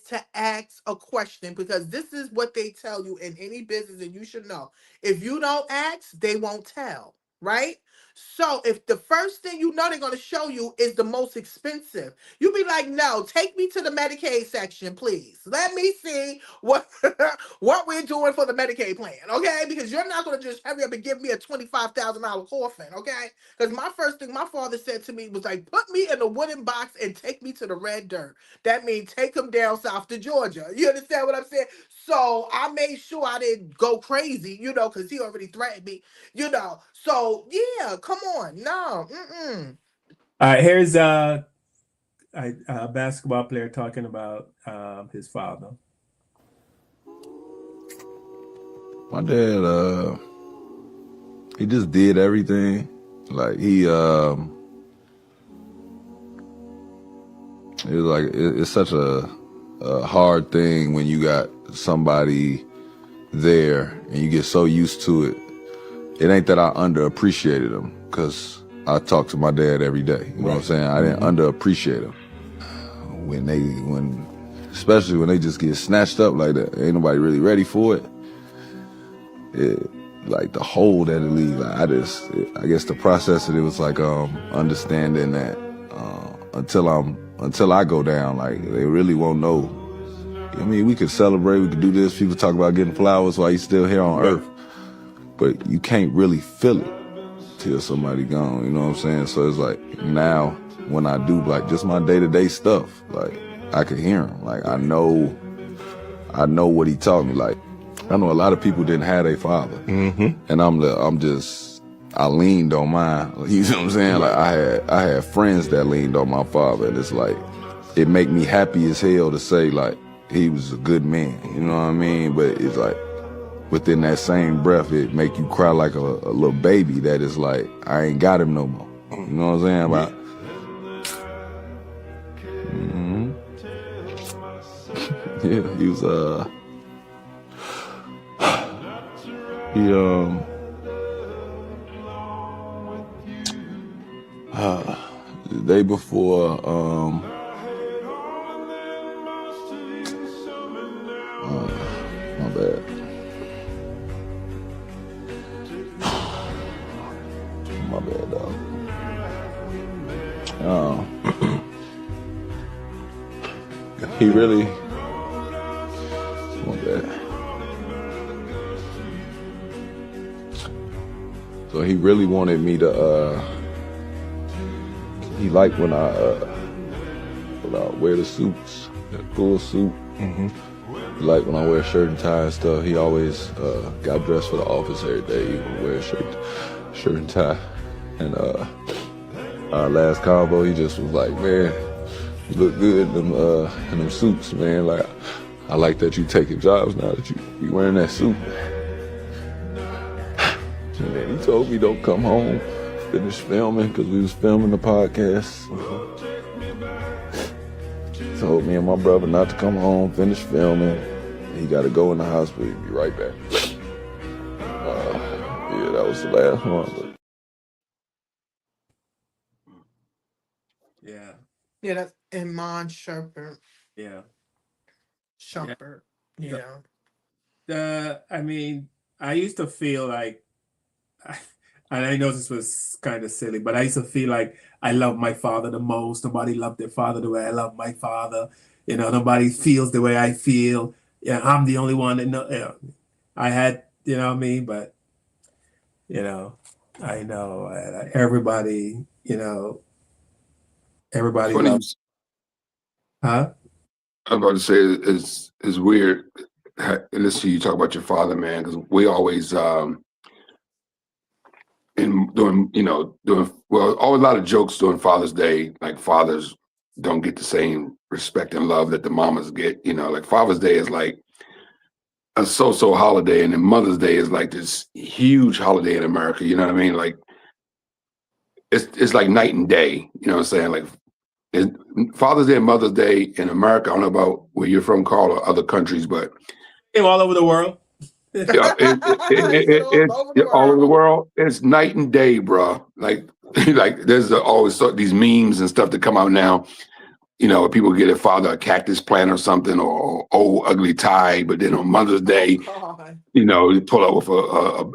to ask a question, because this is what they tell you in any business, and you should know. If you don't ask, they won't tell. Right? So if the first thing you know they're gonna show you is the most expensive, you be like, no, take me to the Medicaid section, please. Let me see what what we're doing for the Medicaid plan, okay? Because you're not gonna just hurry up and give me a $25,000 coffin, okay? Because my first thing my father said to me was like, put me in a wooden box and take me to the red dirt. That means take him down south to Georgia. You understand what I'm saying? So I made sure I didn't go crazy, because he already threatened me. So yeah, come on. No. All right, here's a basketball player talking about his father. My dad, he just did everything. Like it was like it's such a hard thing when you got somebody there and you get so used to it. It ain't that I underappreciated him, because I talk to my dad every day. You know what I'm saying? I didn't underappreciate him. Especially when they just get snatched up like that, ain't nobody really ready for it. Like the hole that it leaves. I guess the process of it was like understanding that until I go down, like they really won't know. I mean, we could celebrate, we could do this. People talk about getting flowers while you're still here on Earth, but you can't really feel it till somebody gone. You know what I'm saying? So it's like now when I do like just my day-to-day stuff, like I can hear him. Like I know what he taught me. Like I know a lot of people didn't have their father, and I leaned on mine. You know what I'm saying? Like I had friends that leaned on my father, and it's like it make me happy as hell to say like he was a good man. You know what I mean? But it's like within that same breath, it make you cry like a little baby. That is like I ain't got him no more. You know what I'm saying? About. Yeah, he was the day before my bad. My bad, dog. He really my bad. So he really wanted me to he liked when I wear the suits, the full suit. He liked when I wear shirt and tie and stuff. He always got dressed for the office every day. He would wear a shirt and tie. And our last convo, he just was like, man, you look good in them suits, man. Like, I like that you taking jobs now that you be wearing that suit. And then he told me don't come home, finish filming, because we was filming the podcast. Told me and my brother not to come home, finish filming. He got to go in the hospital. He'll be right back. Yeah, that was the last one. But. Yeah, that's Iman Shumpert. Yeah. Shumpert. Yeah. I mean, I used to feel like, and I know this was kind of silly, but I used to feel like I love my father the most. Nobody loved their father the way I love my father. Nobody feels the way I feel. Yeah, I'm the only one that know. I had, you know what I mean? But, I know everybody, everybody Funny, loves. Huh? I'm about to say it's weird. Listen to you talk about your father, man, because we always doing always a lot of jokes during Father's Day. Like fathers don't get the same respect and love that the mamas get. Like Father's Day is like a so-so holiday, and then Mother's Day is like this huge holiday in America. You know what I mean? Like it's like night and day. You know what I'm saying? Like Father's Day and Mother's Day in America. I don't know about where you're from, Carl, or other countries, but all over the world. Yeah, all over the world. It's night and day, bro. Like there's always these memes and stuff that come out now. People get their father a cactus plant or something, or old ugly tie. But then on Mother's Day, they pull up with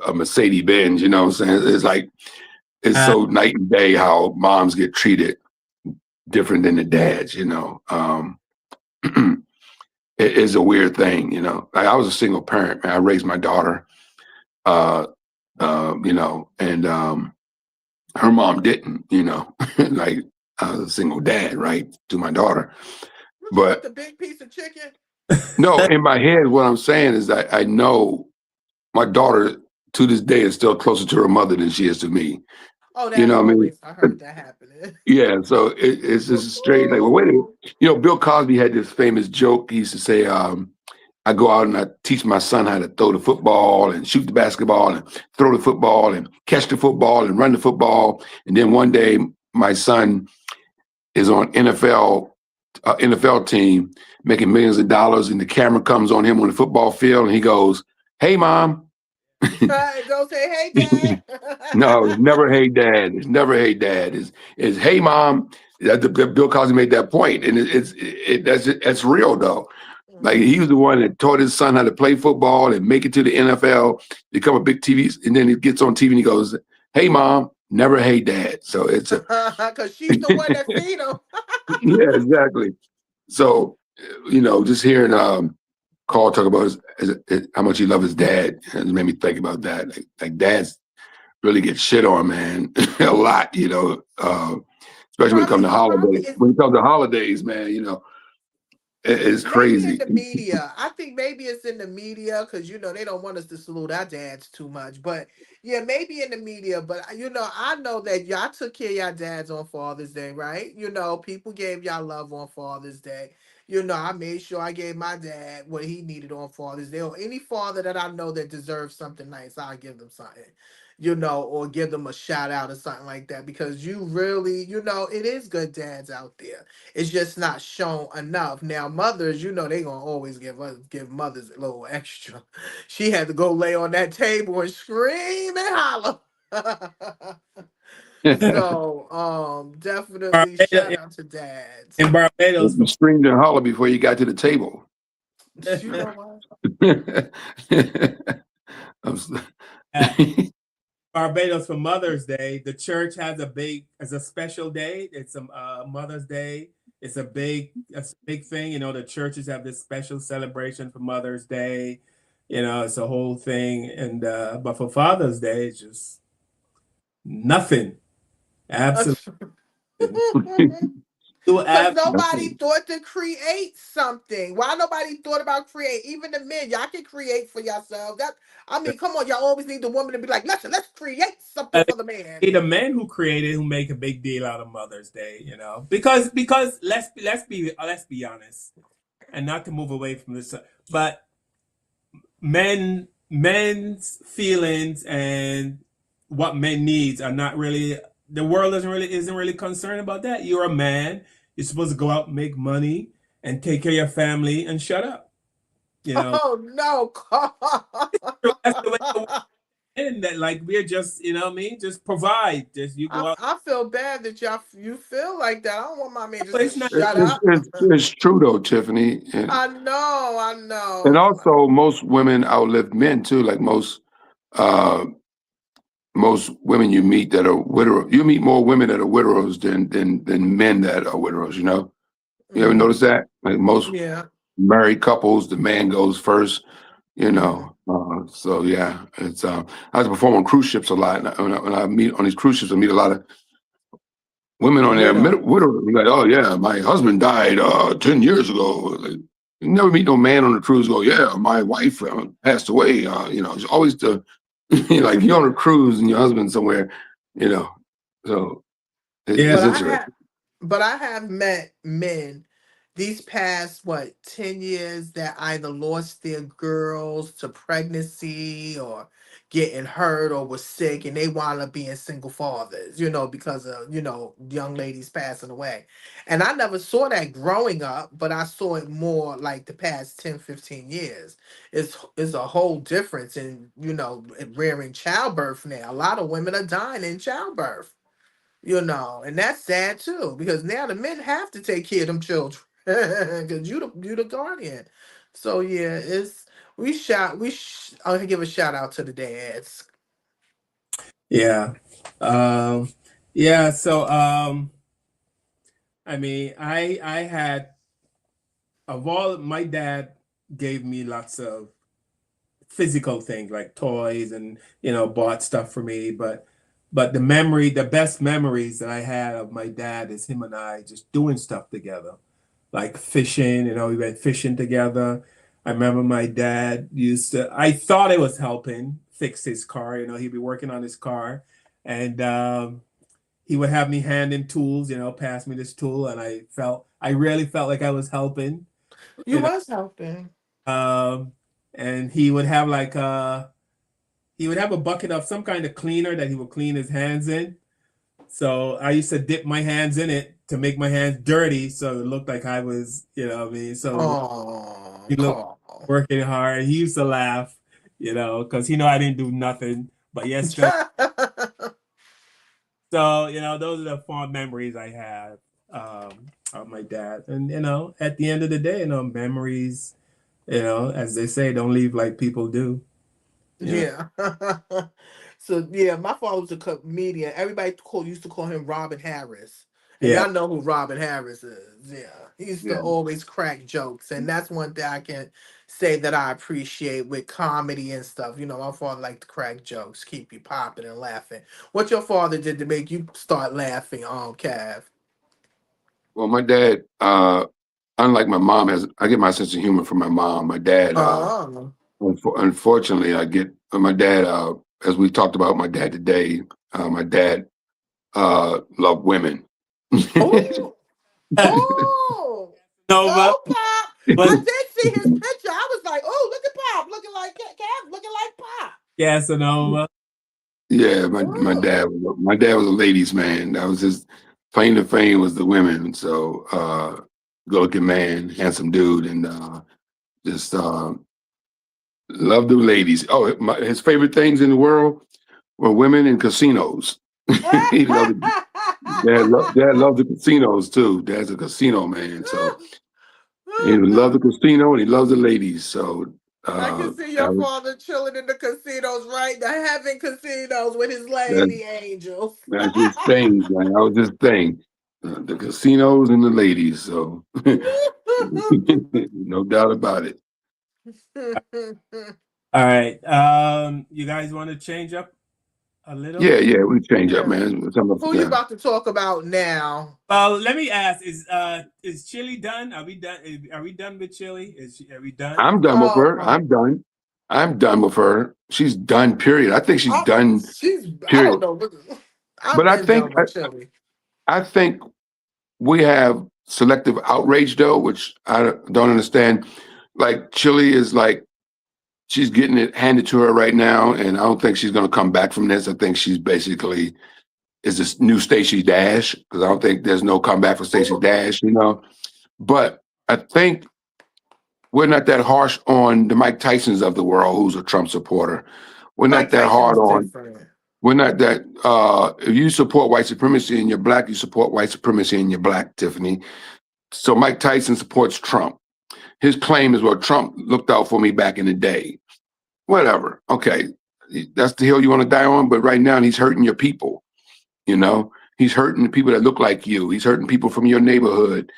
a Mercedes Benz. You know what I'm saying? It's like it's so night and day how moms get treated different than the dads, you know. It is a weird thing, you know. Like, I was a single parent, man. I raised my daughter, uh, you know, and her mom didn't, you know. Like, I was a single dad, right, to my daughter. But the big piece of chicken. no, in my head, what I'm saying is I know my daughter to this day is still closer to her mother than she is to me. Oh, You that's know what I mean? always, I heard that happening. Yeah, so it's just straight like, well, wait a minute. You know, Bill Cosby had this famous joke. He used to say, I go out and I teach my son how to throw the football and shoot the basketball and throw the football and catch the football and run the football. And then one day my son is on NFL team making millions of dollars, and the camera comes on him on the football field and he goes, "Hey, mom." Don't say, "Hey, dad." No, it's never "Hey, dad." It's never "Hey, dad." It's "Hey, mom." Bill Cosby made that point, and that's real though. Like, he was the one that taught his son how to play football and make it to the NFL, become a big TV, and then he gets on TV and he goes, "Hey, mom," never "Hey, dad." So it's a because she's the one that feed him. yeah, exactly. So, you know, just hearing Carl talk about how much he loved his dad, it made me think about that. Like dads really get shit on, man, a lot. You know, especially when it comes to holidays. When it comes to holidays, man, you know, it's Maybe in crazy. the media. I think maybe it's in the media because they don't want us to salute our dads too much. But yeah, maybe in the media. But I know that y'all took care of y'all dads on Father's Day, right? People gave y'all love on Father's Day. I made sure I gave my dad what he needed on Father's Day. Or any father that I know that deserves something nice, I'll give them something. Or give them a shout out or something like that because you really, it is good dads out there. It's just not shown enough. Now, mothers, they gonna always give mothers a little extra. She had to go lay on that table and scream and holler. So, definitely shout out to dads. In Barbados, You screamed and hollered before you got to the table. You know what? Barbados for Mother's Day, the church has a special day. It's a Mother's Day. It's a big thing. The churches have this special celebration for Mother's Day. It's a whole thing. And but for Father's Day, it's just nothing. Absolutely. Because nobody thought to create something. Why nobody thought about create? Even the men, y'all can create for yourselves. Come on, y'all always need the woman to be like, let's create something for the man. The men who make a big deal out of Mother's Day, because let's be honest, and not to move away from this, but men's feelings and what men needs are not really, the world isn't really concerned about that. You're a man. You're supposed to go out and make money and take care of your family and shut up. Oh no. That's the way and that, like, we're just, just provide. Just you go out. I feel bad that you feel like that. I don't want my man just It's to not, shut up. It's true though, Tiffany. I know. And also, most women outlive men too. Like uh, most women you meet that are widow, you meet more women that are widows than men that are widows. You ever notice that? Like most Yeah. married couples, the man goes first. So yeah, it's I was performing on cruise ships a lot, and when I meet on these cruise ships, I meet a lot of women on there, widow. Like, oh yeah, my husband died 10 years ago. Like, you never meet no man on the cruise go, yeah, my wife passed away. It's always the like, you're on a cruise and your husband's somewhere, you know. So it's interesting. But I have met men these past 10 years that either lost their girls to pregnancy or getting hurt or was sick and they wound up being single fathers, because of, young ladies passing away. And I never saw that growing up, but I saw it more like the past 10, 15 years. It's a whole difference in, rearing childbirth now. A lot of women are dying in childbirth. And that's sad too, because now the men have to take care of them children, because you the guardian. So yeah, I'll give a shout out to the dads. Yeah. Yeah. So, I mean, I had of all my dad gave me lots of physical things like toys and bought stuff for me, but the best memories that I had of my dad is him and I just doing stuff together, like fishing. We went fishing together. I remember my dad I thought I was helping fix his car. He'd be working on his car, and he would have me hand him tools, pass me this tool, and I really felt like I was helping. You was helping. Um, and he would have a bucket of some kind of cleaner that he would clean his hands in. So I used to dip my hands in it to make my hands dirty, so it looked like I was, what I mean. So Oh, he looked Carl. working hard. He used to laugh, because he know I didn't do nothing. But yes, still. So those are the fond memories I have of my dad. And at the end of the day, memories, as they say, don't leave like people do. Yeah. So yeah, my father was a comedian. Everybody used to call him Robin Harris. And Yeah. y'all know who Robin Harris is. Yeah. He used to Yeah. always crack jokes. And that's one thing I can say that I appreciate with comedy and stuff. My father liked to crack jokes, keep you popping and laughing. What your father did to make you start laughing, Cav? Well, my dad, unlike my mom, I get my sense of humor from my mom. My dad, Oh. unfortunately, I get my dad. As we talked about my dad today, my dad loved women. Oh. Oh. Nova. Oh, Pop. I But did see his picture. I was like, oh, look at Pop looking like Cav, looking like Pop. Casanova. Yeah, my dad was a ladies' man. That was his claim to fame was the women. So good looking man, handsome dude, and just love the ladies. Oh, his favorite things in the world were women and casinos. He loved dad loved the casinos too. Dad's a casino man, so he loved the casino and he loves the ladies. So I can see that your was father chilling in the casinos, right? The heaven casinos with his that, lady angels. that's his thing, man. That was his thing. The casinos and the ladies. So no doubt about it. All right. You guys want to change up a little? Yeah, we change up, Yeah. man. Who you about to talk about now? Let me ask: is Chili done? Are we done? Are we done with Chili? Are we done? I'm done with Oh her. my! I'm done with her. She's done. Period. I think she's done. I don't Period. know. I've But been done with Chili. I think we have selective outrage though, which I don't understand. Like Chili is like she's getting it handed to her right now, and I don't think she's going to come back from this. I think she's basically is this new Stacey Dash because I don't think there's no comeback for Stacey Dash, But I think we're not that harsh on the Mike Tysons of the world, who's a Trump supporter. We're not Mike that Tyson hard is on. different. We're not that. If you support white supremacy and you're black, you support white supremacy and you're black, Tiffany. So Mike Tyson supports Trump. His claim is, well, Trump looked out for me back in the day. Whatever. Okay. That's the hill you want to die on. But right now he's hurting your people. He's hurting the people that look like you. He's hurting people from your neighborhood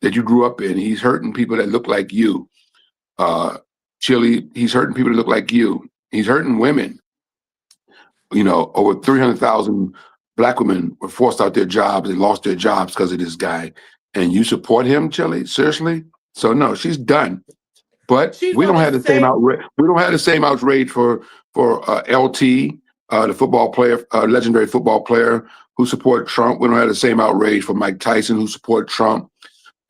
that you grew up in. He's hurting people that look like you. Chili, he's hurting people that look like you. He's hurting women. Over 300,000 black women were forced out their jobs and lost their jobs because of this guy. And you support him, Chili? Seriously? So no, she's done. But She's we don't on have the the same same. outrage. We don't have the same outrage for LT, the football player, legendary football player who support Trump. We don't have the same outrage for Mike Tyson who support Trump.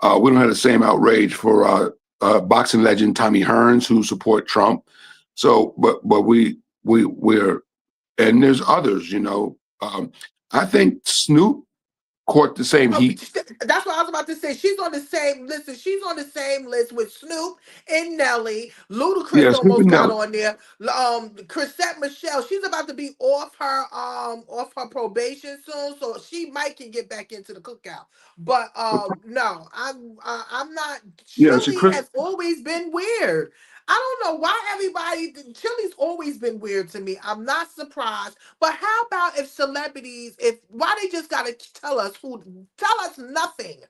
We don't have the same outrage for boxing legend Tommy Hearns who support Trump. So, but we're and there's others. I think Snoop caught the same Oh, heat. that's what I was about to say. She's on the same list. She's on the same list with Snoop and Nelly. Ludacris Yeah, Snoop almost and got Nelly. on there. Chrisette Michelle. She's about to be off her probation soon, so she might can get back into the cookout. But no, I'm not. Yeah, so Chili Chris. has always been weird. I don't know why Chili's always been weird to me. I'm not surprised. But how about if celebrities, why they just gotta tell us nothing?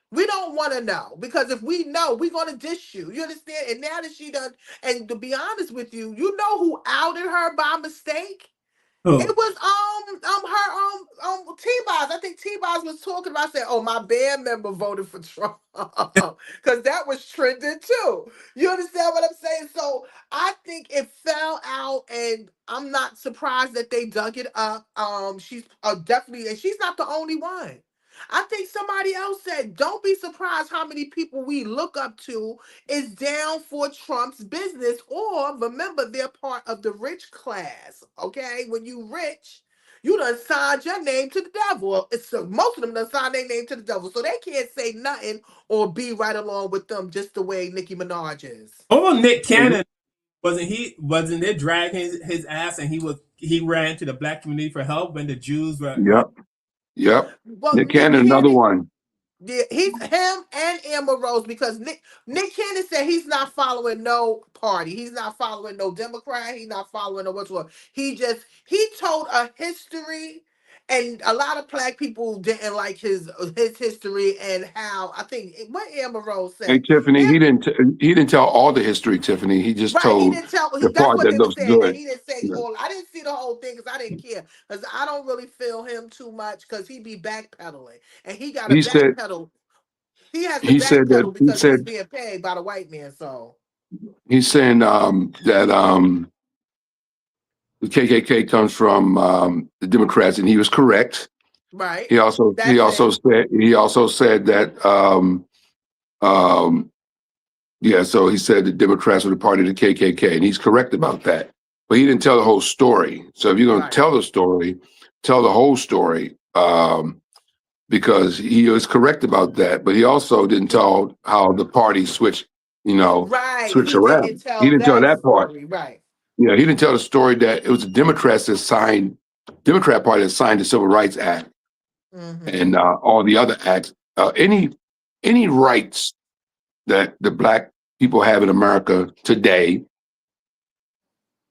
We don't want to know because if we know, we're gonna dish you. You understand? And now that she done, and to be honest with you, you know who outed her by mistake? It Who? was her T-Boz. I think T-Boz was talking about saying, "Oh, my band member voted for Trump," because that was trending too. You understand what I'm saying? So I think it fell out, and I'm not surprised that they dug it up. She's definitely, and she's not the only one. I think somebody else said, "Don't be surprised how many people we look up to is down for Trump's business, or remember they're part of the rich class. Okay, when you rich, you done signed your name to the devil. Most of them done signed their name to the devil, so they can't say nothing or be right along with them just the way Nicki Minaj is." Oh, Nick Cannon wasn't it dragging his ass and he ran to the black community for help when the Jews were Yep, yep. Well, Nick Nick Cannon, another Cannon. one. Yeah, he's him and Amber Rose because Nick Cannon said he's not following no party. He's not following no Democrat. He's not following no what's what. He told a history, and a lot of black people didn't like his history and how I think what Amber Rose Hey, said. Tiffany, he didn't tell all the history, Tiffany. He just Right, he told didn't tell. the That's part what that they were looks saying. That good. he didn't say Yeah. all. I didn't see the whole thing because I didn't care. Because I don't really feel him too much because he be backpedaling and he got to He said backpedal. He has to he said that backpedal because he's being paid by the white man. So he's saying that the KKK comes from the Democrats, and he was correct. right, He also he that's also it. said he also said that um, yeah. So he said the Democrats were the party of the KKK, and he's correct about that. But he didn't tell the whole story. So if you're going to Right, tell the story, tell the whole story. Because he was correct about that, but he also didn't tell how the party switched, right. switched He didn't around. He tell didn't tell that that part. story. Right. Yeah, he didn't tell the story that it was the Democrat Party that signed the Civil Rights Act Mm-hmm. and all the other acts. Any rights that the black people have in America today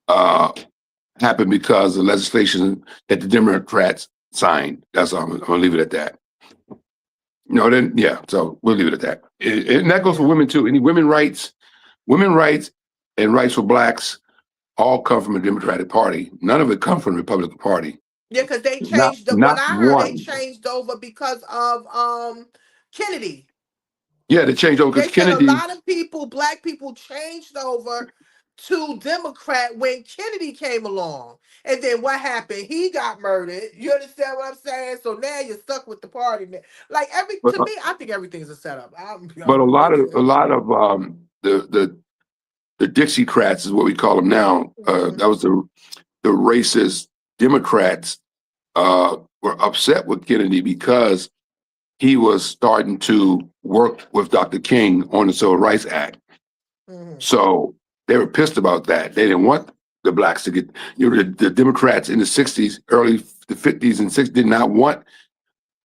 uh, happened because of legislation that the Democrats signed. That's all. I'm gonna leave it at that. No, then yeah. So we'll leave it at that. And that goes for Yeah. women too. Any women rights, and rights for blacks all come from the Democratic Party. None of it comes from the Republican Party. Yeah, because they Not changed what not I heard. They one. changed over because of Kennedy. Yeah, they changed over They because said a Kennedy. lot of people, black people, changed over to Democrat when Kennedy came along. And then what happened? He got murdered. You understand what I'm saying? So now you're stuck with the party. Like But to me, I think everything's a setup. but a I'm lot really of the Dixiecrats is what we call them now. Mhm. That was the racist Democrats were upset with Kennedy because he was starting to work with Dr. King on the Civil Rights Act. Mhm. So they were pissed about that. They didn't want the blacks to get, the Democrats in the 60s, early the 50s and 60s did not want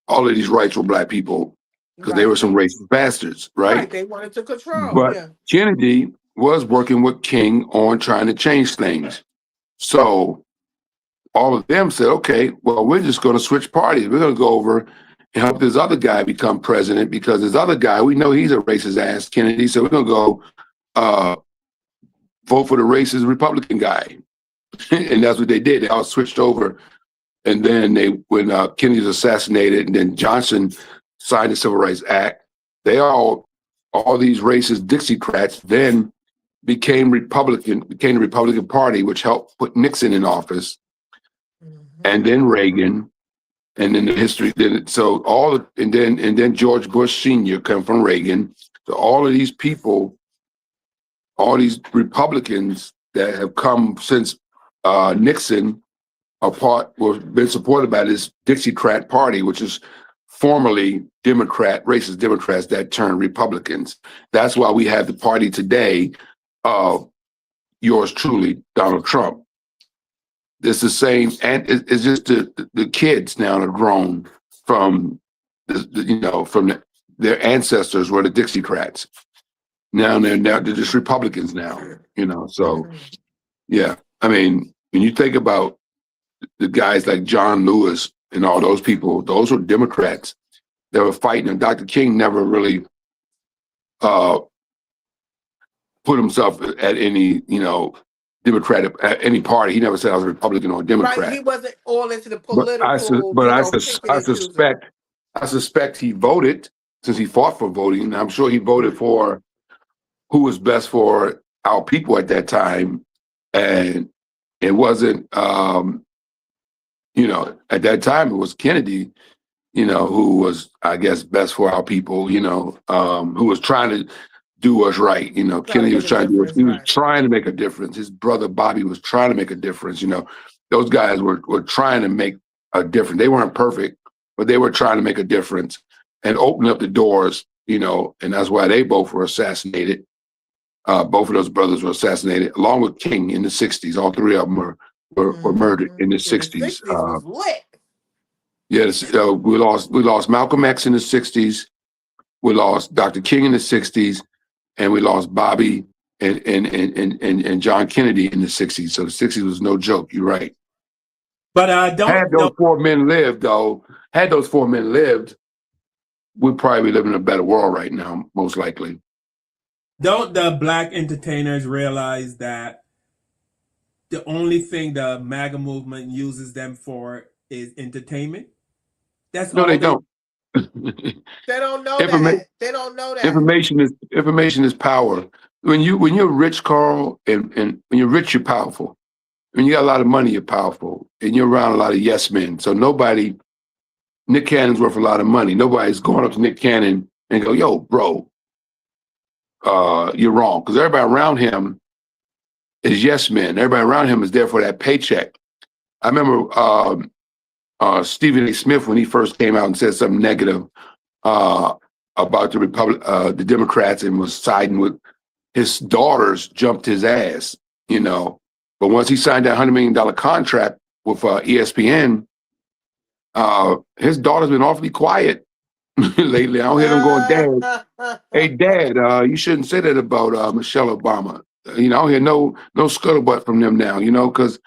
all of these rights for black people because they were Right. some racist bastards, Right. right? They wanted to control. But Yeah. Kennedy was working with King on trying to change things. So all of them said, okay, well, we're just going to switch parties. We're going to go over and help this other guy become president because this other guy, we know he's a racist ass Kennedy. So we're going to go vote for the racist Republican guy. And that's what they did. They all switched over. And then when Kennedy was assassinated and then Johnson signed the Civil Rights Act, all these racist Dixiecrats then became the Republican Party, which helped put Nixon in office, Mhm. and then Reagan, and then the history did it. So and then George Bush Sr. come from Reagan. So all of these people, all these Republicans that have come since Nixon been supported by this Dixiecrat party, which is formerly racist Democrats that turned Republicans. That's why we have the party today of yours truly, Donald Trump. It's the same, and it's just the kids now are grown from, their ancestors were the Dixiecrats. Now they're just Republicans now, So yeah, I mean, when you think about the guys like John Lewis and all those people, those were Democrats that were fighting, and Dr. King never really put himself at any, Democratic at any party. He never said I was a Republican or a Democrat. Right, he wasn't all into the But political, I suspect he voted, since he fought for voting. I'm sure he voted for who was best for our people at that time, and it wasn't, at that time it was Kennedy, who was, I guess, best for our people, who was trying to do us right. Kennedy was trying to do us, he was trying to make a difference. His brother Bobby was trying to make a difference. Those guys were trying to make a difference. They weren't perfect, but they were trying to make a difference and open up the doors, and that's why they both were assassinated. Both of those brothers were assassinated, along with King in the 60s. All three of them were murdered in the 60s. Was lit. Yes, we lost Malcolm X in the 60s. We lost Dr. King in the 60s, and we lost Bobby and John Kennedy in the 60s. So the 60s was no joke. You're right. But had those four men lived, we'd probably be living in a better world right now, most likely. Don't the black entertainers realize that the only thing the MAGA movement uses them for is entertainment? That's no, all they don't. They don't know that. They don't know that. Information is power. When you're rich, Carl, and when you're rich, you're powerful. When you got a lot of money, you're powerful, and you're around a lot of yes men. So Nick Cannon's worth a lot of money. Nobody's going up to Nick Cannon and go, "Yo, bro, you're wrong," because everybody around him is yes men. Everybody around him is there for that paycheck. I remember Stephen A. Smith, when he first came out and said something negative about the Democrats and was siding with his daughters, jumped his ass, But once he signed that $100 million contract with ESPN, his daughter's been awfully quiet lately. I don't hear them going, "Dad, hey, Dad, you shouldn't say that about Michelle Obama." I don't hear no scuttlebutt from them now, because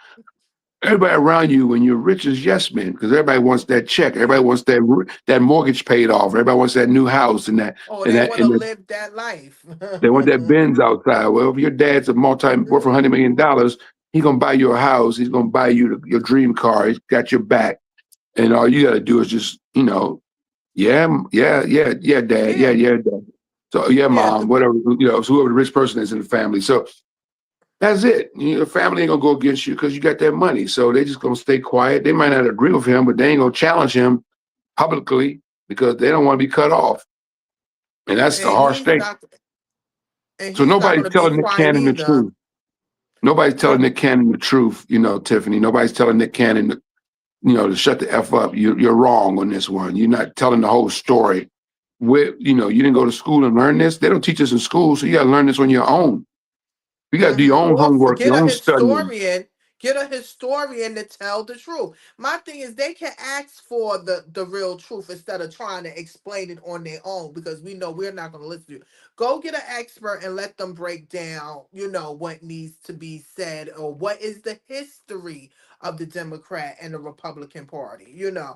everybody around you, when you're rich, is yes men, because everybody wants that check. Everybody wants that mortgage paid off. Everybody wants that new house and that. Oh, they want to live that life. They want that Benz outside. Well, if your dad's worth $100 million, he's gonna buy you a house. He's gonna buy you your dream car. He's got your back, and all you gotta do is just, yeah, Dad, yeah, Dad. So yeah, Mom, whatever, so whoever the rich person is in the family. So that's it. Your family ain't gonna go against you because you got that money. So they just gonna stay quiet. They might not agree with him, but they ain't gonna challenge him publicly because they don't want to be cut off. And that's the harsh thing. So nobody's telling Nick Cannon the truth. Nobody's telling Nick Cannon the truth, Tiffany. Nobody's telling Nick Cannon, to shut the F up. You're wrong on this one. You're not telling the whole story. You didn't go to school and learn this. They don't teach us in school, so you got to learn this on your own. You got to do your own homework, your own studying. Get a historian to tell the truth. My thing is they can ask for the real truth instead of trying to explain it on their own, because we know we're not going to listen to you. Go get an expert and let them break down, what needs to be said, or what is the history of the Democrat and the Republican Party, And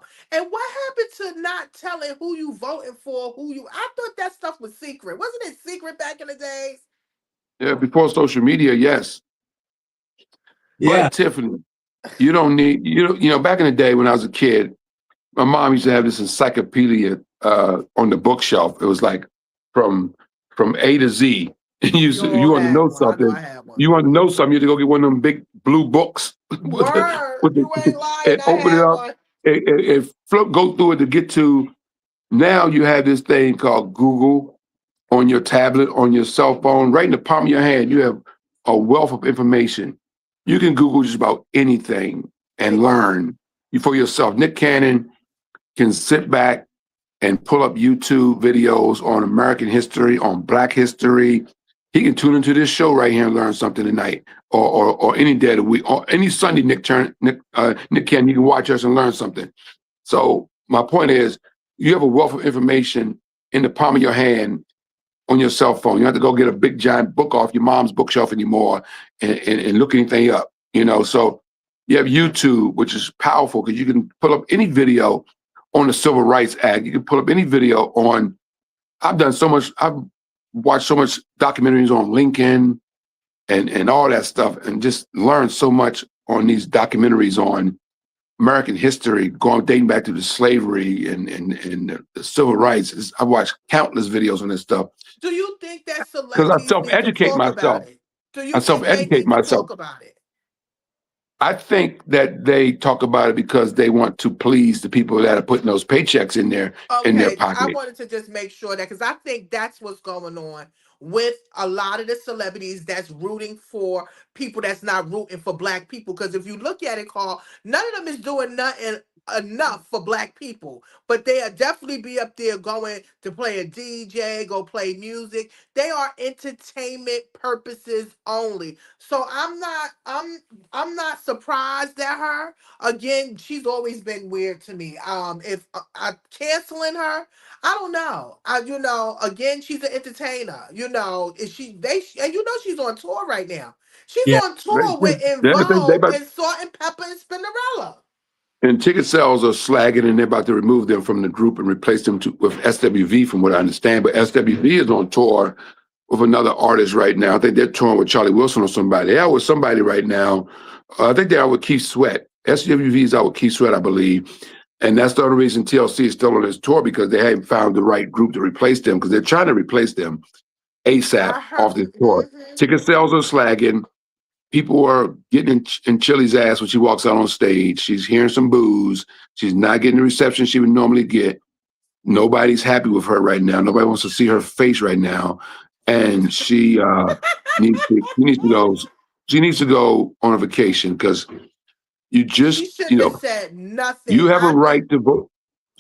what happened to not telling who you voting for, I thought that stuff was secret. Wasn't it secret back in the days? Yeah, before social media, yes. Yeah. But Tiffany, you don't need, back in the day when I was a kid, my mom used to have this encyclopedia on the bookshelf. It was like from A to Z. You want to know something. You want to know something, you had to go get one of them big blue books. You ain't lying. And open it up and go through it to get to, now you have this thing called Google on your tablet, on your cell phone, right in the palm of your hand. You have a wealth of information. You can Google just about anything and learn for yourself. Nick Cannon can sit back and pull up YouTube videos on American history, on Black history, he can tune into this show right here and learn something tonight, or any day of the week, or any Sunday. Nick Ken, you can watch us and learn something. So my point is, you have a wealth of information in the palm of your hand on your cell phone. You don't have to go get a big giant book off your mom's bookshelf anymore and look anything up. So you have YouTube, which is powerful because you can pull up any video on the Civil Rights Act. You can pull up any video on. I've watched so much documentaries on Lincoln and all that stuff, and just learned so much on these documentaries on American history, dating back to the slavery and the civil rights. I've watched countless videos on this stuff Do you think that because I celebrities need to self-educate talk about myself. it? Do I you think they self-educate need to myself. talk about it? I think that they talk about it because they want to please the people that are putting those paychecks in their Okay, I pocket. wanted to just make sure that because I think that's what's going on with a lot of the celebrities that's rooting for people that's not rooting for black people. Because if you look at it, Carl, none of them is doing nothing enough for black people, but they are definitely be up there going to play a DJ, go play music. They are entertainment purposes only. So I'm not surprised at her. Again, she's always been weird to me. If I canceling her, I don't know. Again, she's an entertainer. Is and she's on tour right now. She's Yeah. on tour with They Involve about and Salt and Pepper and Spinderella. And ticket sales are slagging, and they're about to remove them from the group and replace them with SWV, from what I understand. But SWV is on tour with another artist right now. I think they're touring with Charlie Wilson or somebody. They are with somebody right now. I think they are with Keith Sweat. SWV is out with Keith Sweat, I believe. And that's the other reason TLC is still on this tour, because they haven't found the right group to replace them, because they're trying to replace them ASAP I heard. off this tour. Ticket sales are slagging. People are getting in Chili's ass when she walks out on stage. She's hearing some boos. She's not getting the reception she would normally get. Nobody's happy with her right now. Nobody wants to see her face right now. And she needs to go. She needs to go on a vacation, because She shouldn't have said you nothing. have a right to vote.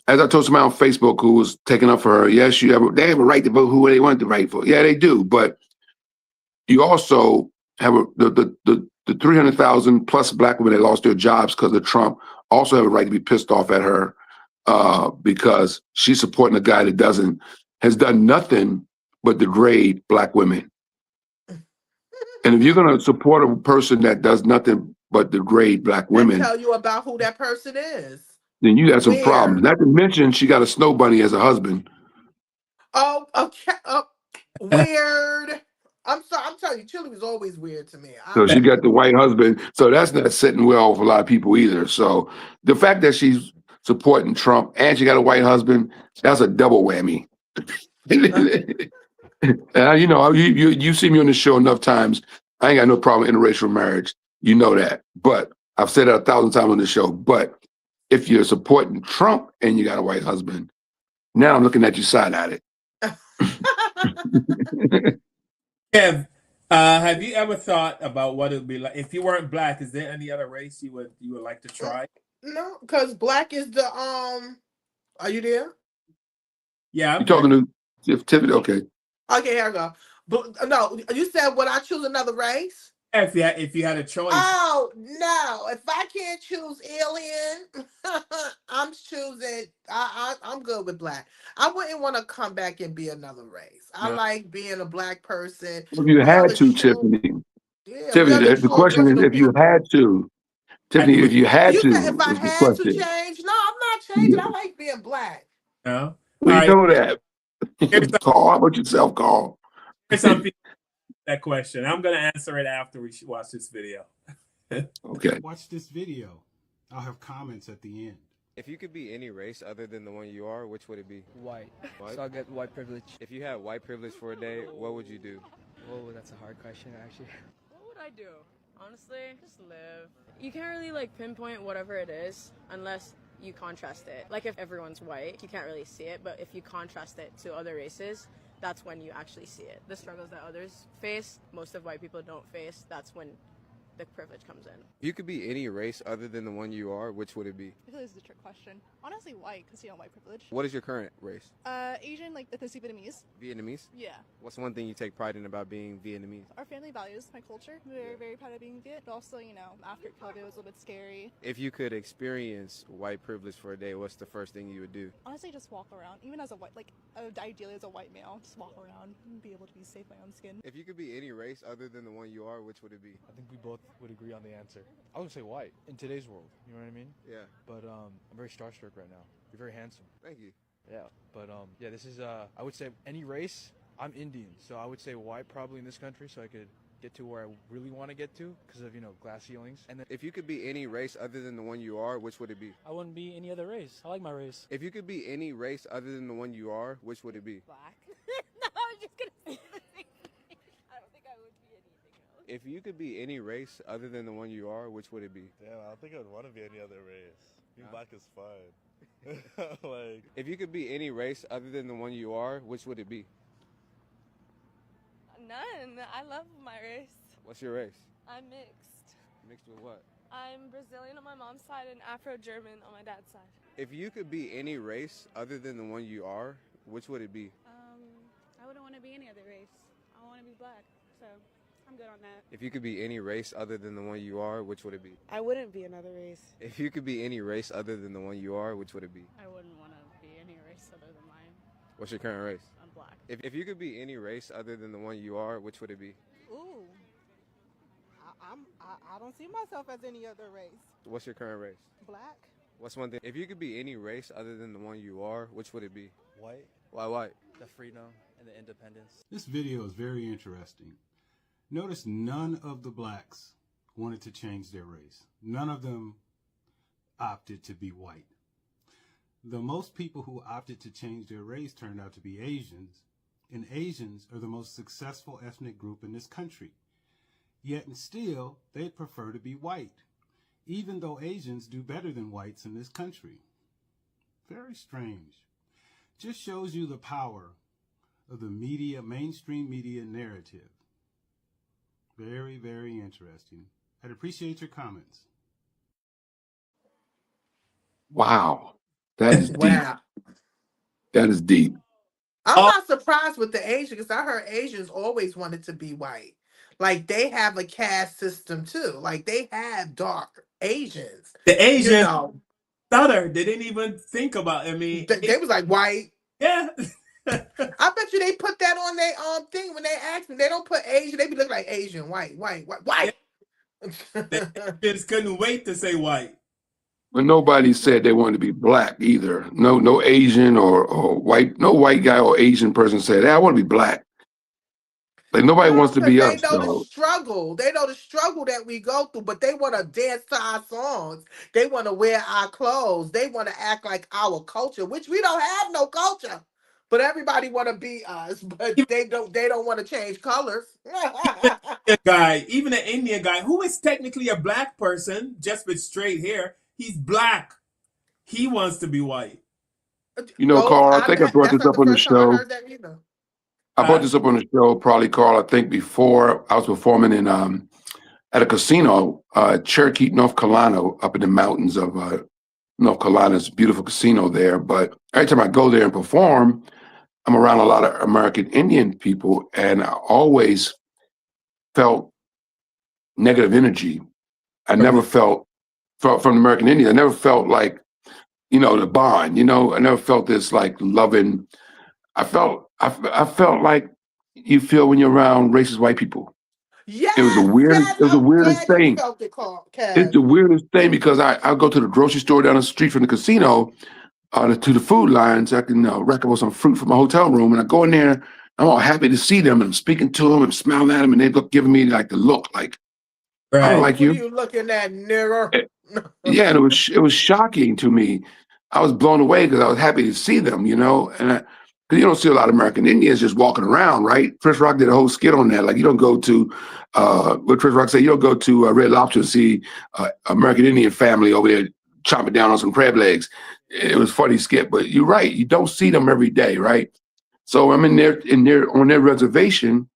As I told somebody on Facebook who was taking up for her, yes, they have a right to vote who they want to vote for. Yeah, they do. But you also have the 300,000 plus black women that lost their jobs because of Trump also have a right to be pissed off at her, because she's supporting a guy that has done nothing but degrade black women. And if you're going to support a person that does nothing but degrade black And women, tell you about who that person is. then you got some problems. Weird. Not to mention, she got a snow bunny as a husband. Oh, okay. Weird. I'm sorry. I'm telling you, Chili was always weird to me. So she got the white husband. So that's not sitting well with a lot of people either. So the fact that she's supporting Trump and she got a white husband, that's a double whammy. You've seen me on the show enough times. I ain't got no problem with interracial marriage. You know that. But I've said that 1,000 times on the show. But if you're supporting Trump and you got a white husband, now I'm looking at you side at it. Kev, have you ever thought about what it would be like if you weren't black? Is there any other race you would like to try? No, because black is the Are you there? Yeah, You talking to Tiffany? Okay. Okay, here I go. But no, you said would I choose another race? If you had a choice. Oh no! If I can't choose alien, I'm choosing. I'm good with black. I wouldn't want to come back and be another race. I like being a black person. If you We are had the to, true. Tiffany. Yeah, we are Tiffany, the the true question is original if you people. had to. Tiffany, if you had You said if to, I is the had to question. change? No, I'm not changing. I like being black. No. All We right. know that. Here's Carl, how about yourself, Carl? some people that question. I'm gonna answer it after we watch this video. Okay. Watch this video. I'll have comments at the end. If you could be any race other than the one you are, which would it be? White. So I'll get white privilege. If you had white privilege for a day, what would you do? Oh, that's a hard question, actually. What would I do? Honestly, just live. You can't really pinpoint whatever it is unless you contrast it. Like if everyone's white, you can't really see it, but if you contrast it to other races, that's when you actually see it. The struggles that others face, most of white people don't face. That's when the privilege comes in. If you could be any race other than the one you are, which would it be? I feel like this is a trick question. Honestly, white, because, white privilege. What is your current race? Asian, like ethnicity Vietnamese. Vietnamese? Yeah. What's one thing you take pride in about being Vietnamese? Our family values, my culture. We're very proud of being Viet. But also, after COVID, it was a little bit scary. If you could experience white privilege for a day, what's the first thing you would do? Honestly, just walk around. Even as a white, ideally as a white male, just walk around and be able to be safe in my own skin. If you could be any race other than the one you are, which would it be? I think we both would agree on the answer. I would say white in today's world. You know what I mean? Yeah. But I'm very starstruck right now. You're very handsome. Thank you. Yeah. But yeah, this is I would say any race. I'm Indian, so I would say white probably in this country, so I could get to where I really want to get to because of glass ceilings. And then if you could be any race other than the one you are, which would it be? I wouldn't be any other race. I like my race. If you could be any race other than the one you are, which would it be? Black. No, I was just gonna say the same thing. I don't think I would be anything else. If you could be any race other than the one you are, which would it be? Damn, I don't think I would want to be any other race. Being black is fun. If you could be any race other than the one you are, which would it be? None. I love my race. What's your race? I'm mixed. Mixed with what? I'm Brazilian on my mom's side and Afro-German on my dad's side. If you could be any race other than the one you are, which would it be? I wouldn't want to be any other race. I want to be black, so I'm good on that. If you could be any race other than the one you are, which would it be? I wouldn't be another race. If you could be any race other than the one you are, which would it be? I wouldn't want to be any race other than mine. What's your current race? I'm black. If you could be any race other than the one you are, which would it be? Ooh. I don't see myself as any other race. What's your current race? Black. What's one thing? If you could be any race other than the one you are, which would it be? White. Why white? The freedom and the independence. This video is very interesting. Notice none of the blacks wanted to change their race. None of them opted to be white. The most people who opted to change their race turned out to be Asians, and Asians are the most successful ethnic group in this country. Yet and still, they'd prefer to be white, even though Asians do better than whites in this country. Very strange. Just shows you the power of the media, mainstream media narrative. Very, very interesting. I'd appreciate your comments. Wow. That is deep. Wow. That is deep. I'm not surprised with the Asian because I heard Asians always wanted to be white. Like they have a caste system too. Like they have dark Asians. The Asians stutter. They didn't even think about. I mean, they was like white. Yeah. I bet you they put that on their thing when they ask me. They don't put Asian. They be looking like Asian, white. The Asians couldn't wait to say white. But nobody said they wanted to be black either. No Asian or white. No white guy or Asian person said, "Hey, I want to be black." Like nobody wants to be us. They know the struggle. They know the struggle that we go through, but they want to dance to our songs. They want to wear our clothes. They want to act like our culture, which we don't have no culture. But everybody want to be us, but they don't want to change colors. Even an Indian guy who is technically a black person, just with straight hair, he's black. He wants to be white. You know, Carl, I think I brought this up on the show. I brought this up on the show, probably, Carl, I think before I was performing in at a casino, Cherokee, North Carolina, up in the mountains of North Carolina. It's a beautiful casino there. But every time I go there and perform, I'm around a lot of American Indian people, and I always felt negative energy. I never felt from American Indians. I never felt like, the bond. I never felt this like loving. I felt like you feel when you're around racist white people. Yes, it was the weirdest thing. It's the weirdest thing because I go to the grocery store down the street from the casino to the food lines. I can rack up some fruit from my hotel room, and I go in there. I'm all happy to see them, and I'm speaking to them, and smiling at them, and they look giving me like the look, like I don't like you. What are you looking at, nigger? Yeah, and it was shocking to me. I was blown away because I was happy to see them, and because you don't see a lot of American Indians just walking around, right? Chris Rock did a whole skit on that. Like, you don't go to, what Chris Rock said, you don't go to Red Lobster and see American Indian family over there chomping down on some crab legs. It was a funny skit, but you're right. You don't see them every day, right? So I'm on their reservation,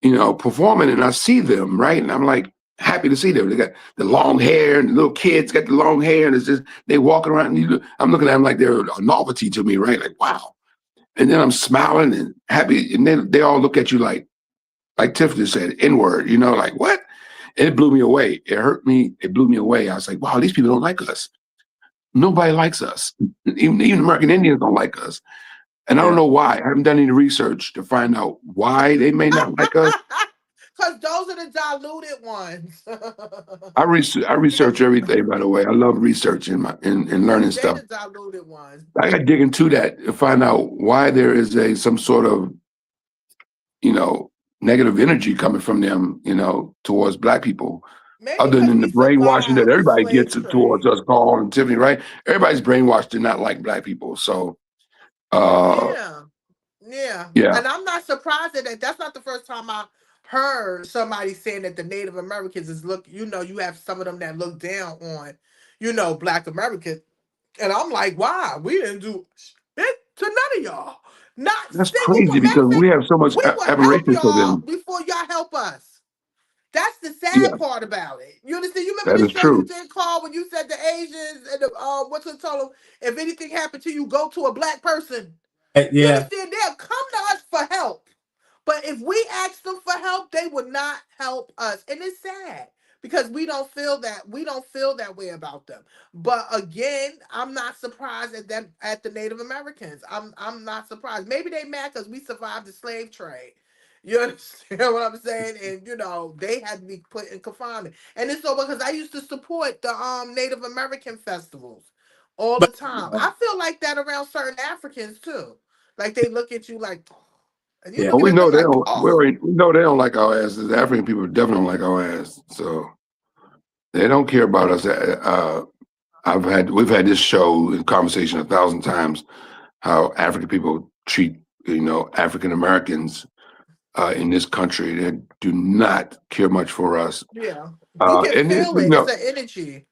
performing, and I see them, right? And I'm like, happy to see them. They got the long hair, and the little kids got the long hair, and it's just they walking around. And I'm looking at them like they're a novelty to me, right? Like wow. And then I'm smiling and happy, and then they all look at you like Tiffany said, N-word. Like what? And it blew me away. It hurt me. It blew me away. I was like, wow, these people don't like us. Nobody likes us. Even American Indians don't like us. And I don't know why. I haven't done any research to find out why they may not like us. Because those are the diluted ones. I research everything, by the way. I love researching and learning They're stuff. the diluted ones. I got to dig into that to find out why there is some sort of, negative energy coming from them, towards Black people. Maybe Other because than the we brainwashing that survived the everybody slave gets towards trade. us, Carl and Tiffany, right? Everybody's brainwashed to not like Black people. So, Yeah. yeah, And I'm not surprised at that. That's not the first time I heard somebody saying that the Native Americans you have some of them that look down on, Black Americans. And I'm like, why? We didn't do it to none of y'all. Not that's single crazy one. Matter of because fact, we have so much we will help admiration for y'all them. before y'all help us. That's the Yeah, sad part about it. You understand? You remember that the is show you true. did, Carl, when you said the Asians and the what's it told them, if anything happened to you, go to a Black person. You Yeah. understand? They'll come to us for help. But if we ask them for help, they would not help us. And it's sad because we don't feel that way about them. But again, I'm not surprised at the Native Americans. I'm not surprised. Maybe they mad because we survived the slave trade. You understand what I'm saying? And they had to be put in confinement. And it's so because I used to support the Native American festivals all the But time. I feel like that around certain Africans too. Like they look at you like, and you yeah. Well, looking we at know them they like, don't. oh, We know they don't like our asses. The African people definitely don't like our ass. So they don't care about us. We've had this show in conversation 1,000 times how African people treat African Americans in this country. They do not care much for us. yeah. You can And feel it. It's an energy.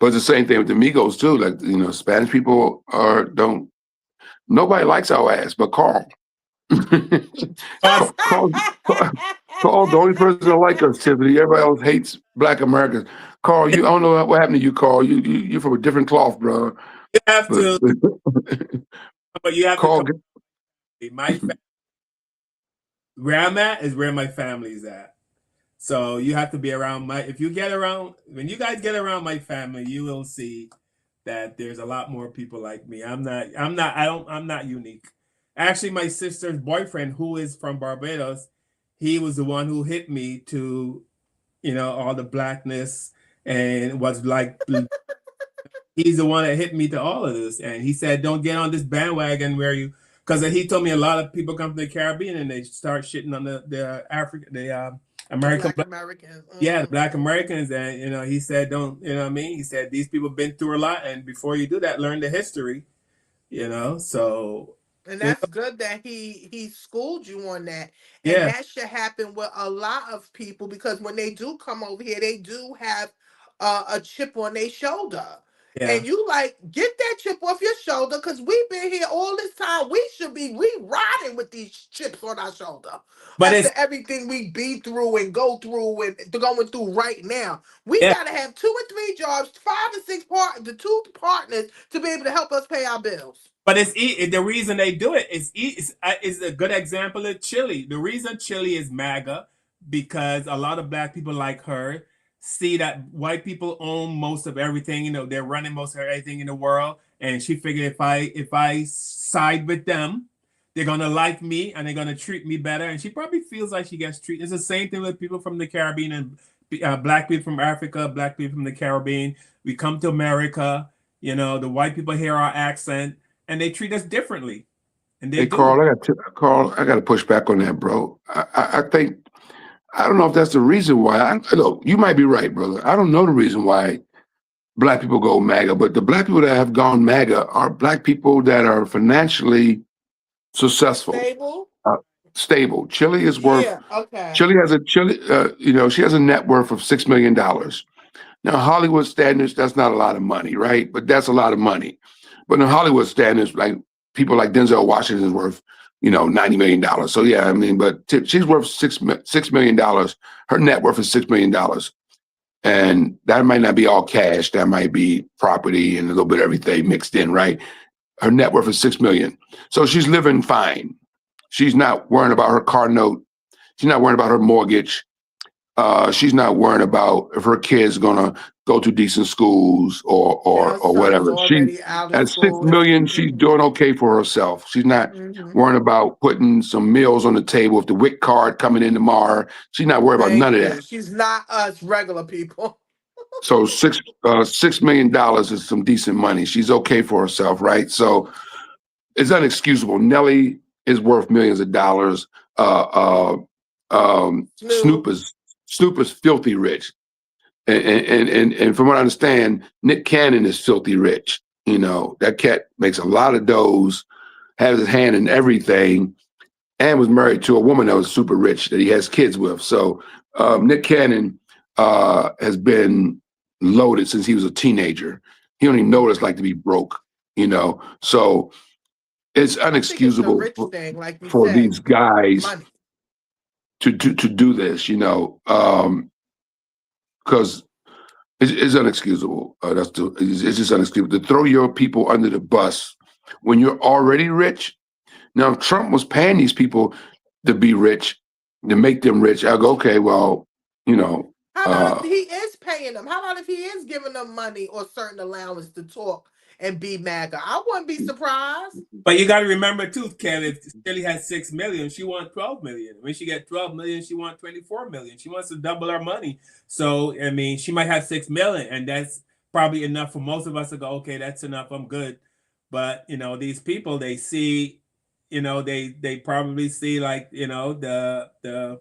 but it's the same thing with the Migos too. Like Spanish people don't. Nobody likes our ass, but Carl. Carl, Carl, the only person that like us, Tiffany. Everybody else hates Black Americans. Carl, I don't know what happened to you, Carl. You're from a different cloth, bro. You have But, to, but you have to Carl, come. Where I'm at is where my family's at. So you have to be around when you guys get around my family, you will see that there's a lot more people like me. I'm not unique. Actually, my sister's boyfriend, who is from Barbados, he was the one who hit me to, all the Blackness and was like, he's the one that hit me to all of this. And he said, don't get on this bandwagon because he told me a lot of people come from the Caribbean and they start shitting on the American Black Americans. Yeah, the Black Americans. And, he said, don't, you know what I mean? He said, these people been through a lot. And before you do that, learn the history, so. And that's good that he schooled you on that. And Yeah. that should happen with a lot of people because when they do come over here, they do have a chip on their shoulder. Yeah. And you get that chip off your shoulder because we've been here all this time. We should be riding with these chips on our shoulder. But after everything we be through and go through and going through right now. We gotta have 2 or 3 jobs, 5 or 6 the 2 partners to be able to help us pay our bills. But the reason they do it is a good example of Chile. The reason Chile is MAGA because a lot of Black people like her see that white people own most of everything. They're running most of everything in the world, and she figured if I side with them, they're gonna like me and they're gonna treat me better. And she probably feels like she gets treated. It's the same thing with people from the Caribbean and Black people from Africa, Black people from the Caribbean. We come to America. The white people hear our accent. And they treat us differently. And hey, Carl, I got to push back on that, bro. I think I don't know if that's the reason why. Look, you might be right, brother. I don't know the reason why Black people go MAGA, but the Black people that have gone MAGA are Black people that are financially successful, stable. Chile is worth. Chile has she has a net worth of $6 million. Now, Hollywood standards, that's not a lot of money, right? But that's a lot of money. But in Hollywood standards, like people like Denzel Washington is worth, $90 million. So yeah, I mean, but she's worth $6 million. Her net worth is $6 million. And that might not be all cash. That might be property and a little bit of everything mixed in, right? Her net worth is $6 million. So she's living fine. She's not worrying about her car note. She's not worrying about her mortgage. She's not worrying about if her kid's gonna go to decent schools or whatever. She at 6 million, she's doing okay for herself. She's not worrying about putting some meals on the table with the WIC card coming in tomorrow. She's not worried about none of that. She's not us regular people. So $6 million is some decent money. She's okay for herself, right? So it's unexcusable. Nelly is worth millions of dollars. Snoop is filthy rich, and from what I understand, Nick Cannon is filthy rich. You know, that cat makes a lot of doughs, has his hand in everything, and was married to a woman that was super rich that he has kids with. So Nick Cannon has been loaded since he was a teenager. He don't even know what it's like to be broke, you know. So it's unexcusable for these guys to do this, you know, because it's unexcusable. It's just unexcusable to throw your people under the bus when you're already rich. Now, if Trump was paying these people to be rich, to make them rich, I go, okay, well, you know. How about if he is paying them? How about if he is giving them money or certain allowance to talk and be MAGA? I wouldn't be surprised. But you got to remember too, Kev, if Shelly has 6 million, she wants 12 million. When she get 12 million, she wants 24 million. She wants to double her money. So, I mean, she might have 6 million, and that's probably enough for most of us to go, okay, that's enough, I'm good. But, you know, these people, they see, you know, they probably see like, you know, the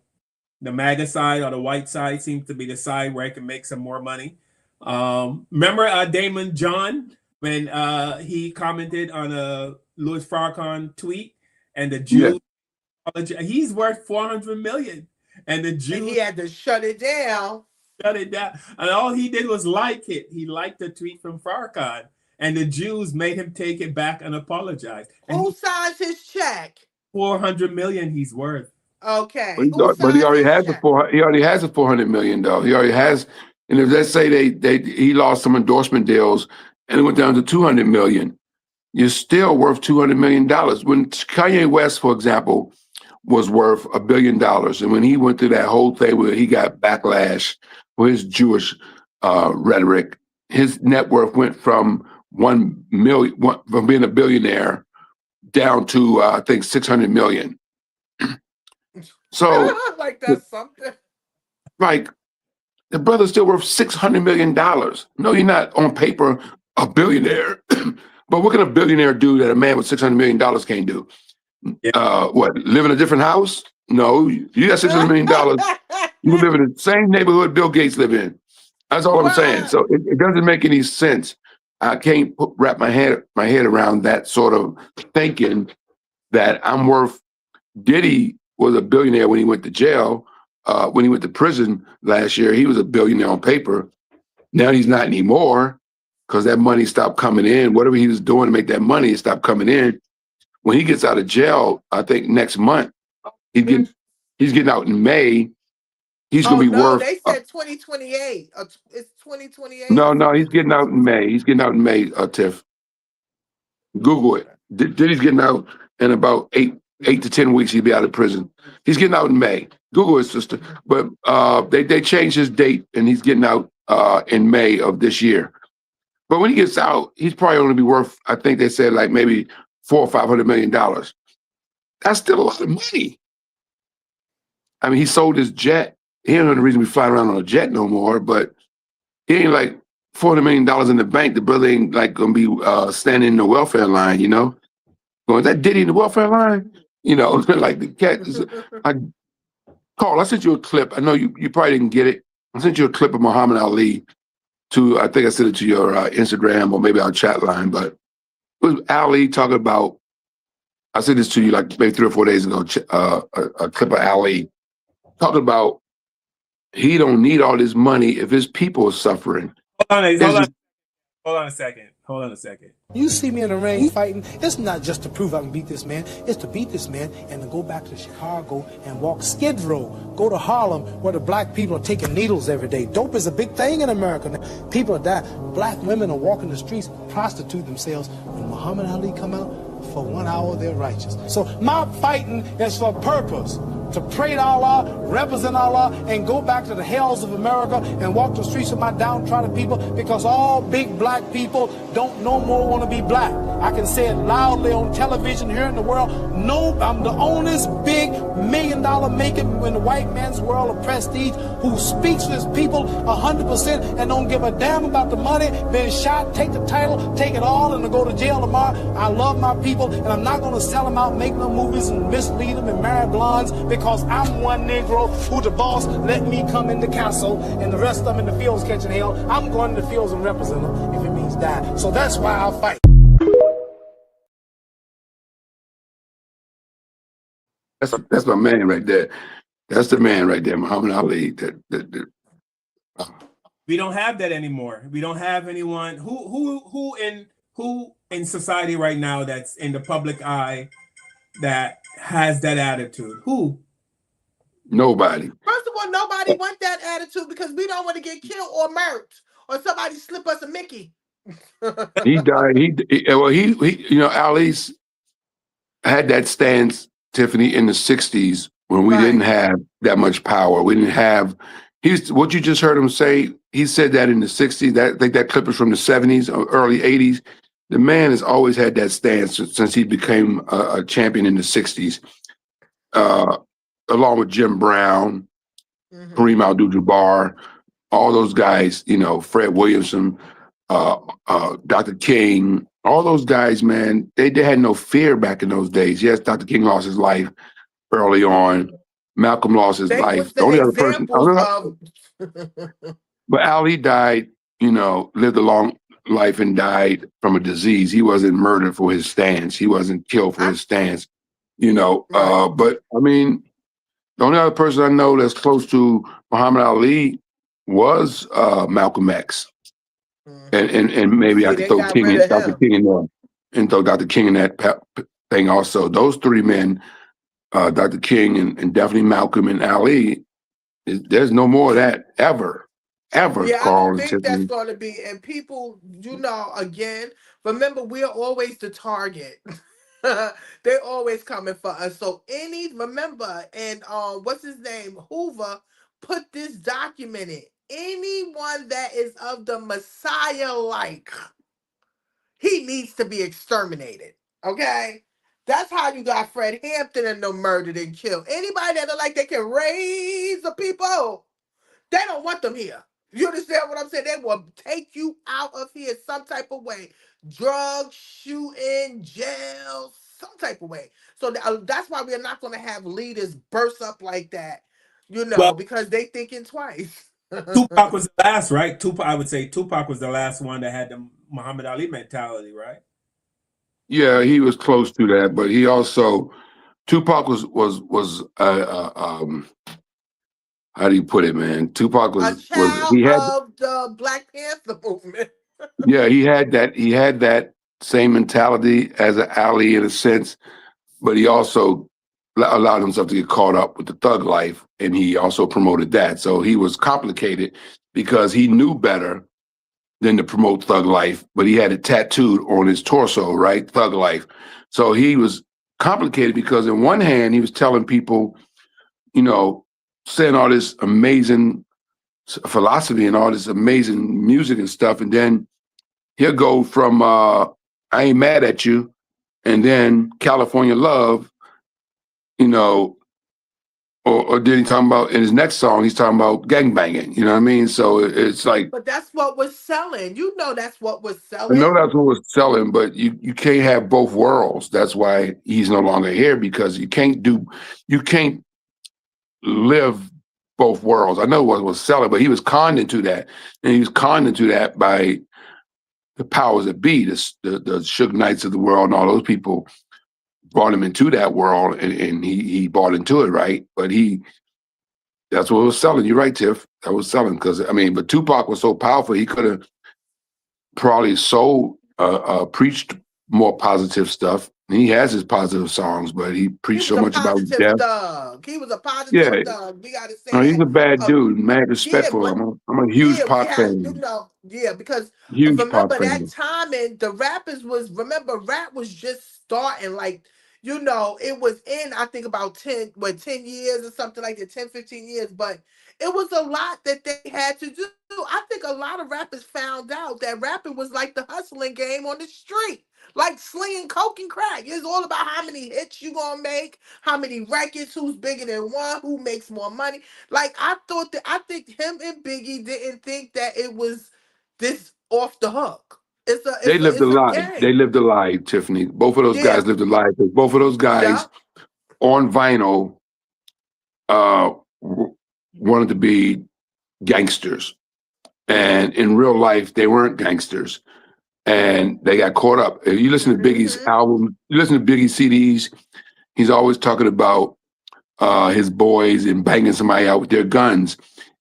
MAGA side or the white side seems to be the side where I can make some more money. Remember Damon John when he commented on a Louis Farrakhan tweet and the Jews, he's worth 400 million, and the Jews, and he had to shut it down. And all he did was like it. He liked the tweet from Farrakhan, and the Jews made him take it back and apologize. Who signs his check? 400 million he's worth. Okay. But he already has a 400 million though. He already has, and if let's say he lost some endorsement deals and it went down to 200 million, you're still worth $200 million. When Kanye West, for example, was worth $1 billion, and when he went through that whole thing where he got backlash for his Jewish rhetoric, his net worth went from from being a billionaire down to I think 600 million. So like that's something. Like the brother's still worth $600 million. No, you're not on paper a billionaire. But what can a billionaire do that a man with $600 million can't do? What, live in a different house? No, you got $600 million. You live in the same neighborhood Bill Gates live in. That's all I'm saying. So it doesn't make any sense. I can't wrap my head around that sort of thinking that I'm worth. Diddy was a billionaire when he went to jail. When he went to prison last year, he was a billionaire on paper. Now he's not anymore because that money stopped coming in. Whatever he was doing to make that money, it stopped coming in. When he gets out of jail, I think next month, he's getting out in May. He's going to be worth. They said 2028. It's 2028. No, he's getting out in May. He's getting out in May, Tiff. Google it. Diddy's getting out in about 8 to 10 weeks. He'll be out of prison. He's getting out in May. Google it, sister. But they changed his date, and he's getting out in May of this year. But when he gets out, he's probably only be worth, I think they said like maybe $400 or $500 million. That's still a lot of money. I mean, he sold his jet. He ain't no reason to be flying around on a jet no more, but he ain't like $400 million in the bank. The brother ain't like gonna be standing in the welfare line, you know? Going, is that Diddy in the welfare line? You know, like the cat. Carl, I sent you a clip. I know you probably didn't get it. I sent you a clip of Muhammad Ali I think I sent it to your Instagram or maybe our chat line, but it was Ali talking about, I sent this to you like maybe 3 or 4 days ago, a clip of Ali talking about he don't need all this money if his people are suffering. Hold on a second. Hold on a second. You see me in the ring fighting, it's not just to prove I can beat this man, it's to beat this man and to go back to Chicago and walk Skid Row, go to Harlem where the black people are taking needles every day. Dope is a big thing in America. People are dying. Black women are walking the streets, prostitute themselves. When Muhammad Ali come out, for 1 hour they're righteous. So my fighting is for purpose. To pray to Allah, represent Allah, and go back to the hells of America and walk the streets of my downtrodden people, because all big black people don't no more want to be black. I can say it loudly on television here in the world. No, I'm the only big $1 million making in the white man's world of prestige who speaks for his people 100% and don't give a damn about the money, being shot, take the title, take it all, and to go to jail tomorrow. I love my people, and I'm not going to sell them out, make no movies, and mislead them and marry blondes, because I'm one Negro who the boss let me come in the castle, and the rest of them in the fields catching hell. I'm going to the fields and represent them if it means die. So that's why I fight. That's my man right there. That's the man right there, Muhammad Ali. We don't have that anymore. We don't have anyone who in society right now that's in the public eye that has that attitude. Who? Nobody. First of all, nobody want that attitude because we don't want to get killed or murdered or somebody slip us a Mickey. He died. Ali's had that stance, Tiffany, in the 60s when we didn't have that much power. We didn't have, what you just heard him say, he said that in the 60s. I think that clip is from the 70s or early 80s. The man has always had that stance since he became a champion in the 60s, along with Jim Brown, Kareem Abdul-Jabbar, all those guys, Fred Williamson, Dr. King, all those guys, man, they had no fear back in those days. Yes, Dr. King lost his life early on. Malcolm lost his life. The only other person, but Ali died, lived a long life and died from a disease. He wasn't murdered for his stance. He wasn't killed for his stance, but I mean, the only other person I know that's close to Muhammad Ali was Malcolm X. And maybe I could throw King in, Dr. King in there, and throw Dr. King in that thing also. Those three men, Dr. King and definitely Malcolm and Ali, there's no more of that ever. Yeah, Carl, I don't think that's going to be. And people, again, remember, we're always the target. They're always coming for us. So remember, and what's his name? Hoover put this document in. Anyone that is of the Messiah-like, he needs to be exterminated. Okay? That's how you got Fred Hampton and them murdered and killed. Anybody that like they can raise the people, they don't want them here. You understand what I'm saying? They will take you out of here some type of way. Drugs, shooting, jail, some type of way. So that's why we're not going to have leaders burst up like that, because they thinking twice. Tupac was the last, right? I would say Tupac was the last one that had the Muhammad Ali mentality, right? Yeah, he was close to that, but he also, Tupac was how do you put it, man? Tupac was of the Black Panther movement. Yeah, he had that same mentality as an Ali in a sense, but he also allowed himself to get caught up with the thug life, and he also promoted that. So he was complicated because he knew better than to promote thug life, but he had it tattooed on his torso, right? Thug life. So he was complicated because in one hand, he was telling people, saying all this amazing philosophy and all this amazing music and stuff, and then he'll go from I Ain't Mad at You, and then California Love, or did he talking about in his next song, he's talking about gangbanging, you know what I mean? So it's like, but that's what was selling. That's what was I selling. know that's what was selling, but you can't have both worlds. That's why he's no longer here, because you can't live both worlds. I know what was selling, but he was conned into that, and he was conned into that by the powers that be, the Suge Knights of the world, and all those people brought him into that world, and he bought into it, right? But that's what was selling. You're right, Tiff. That was selling, but Tupac was so powerful, he could have probably sold preached more positive stuff. He has his positive songs, but he He preached was so a much about positive death. thug. He was a Yeah, positive thug. We got to say no, he's that. a bad dude. Mad Yeah, respectful. but I'm a huge yeah, we Pac have, you fan. know, yeah, because Huge Pac remember that fan. timing, the rappers was, remember, rap was just starting, like, you know, it was in, I think about 10 years or something like that, 10, 15 years, but it was a lot that they had to do. I think a lot of rappers found out that rapping was like the hustling game on the street, like slinging coke and crack. It's all about how many hits you gonna make, how many records, who's bigger than one, who makes more money. Like I think him and Biggie didn't think that it was this off the hook. They lived a It's a lie. They game. lived a lie, Tiffany. Both of those Yeah. guys lived a lie. 'Cause both of those guys Yep. on vinyl wanted to be gangsters. And in real life, they weren't gangsters. And they got caught up. If you listen to Biggie's album, you listen to Biggie's CDs, he's always talking about his boys and banging somebody out with their guns.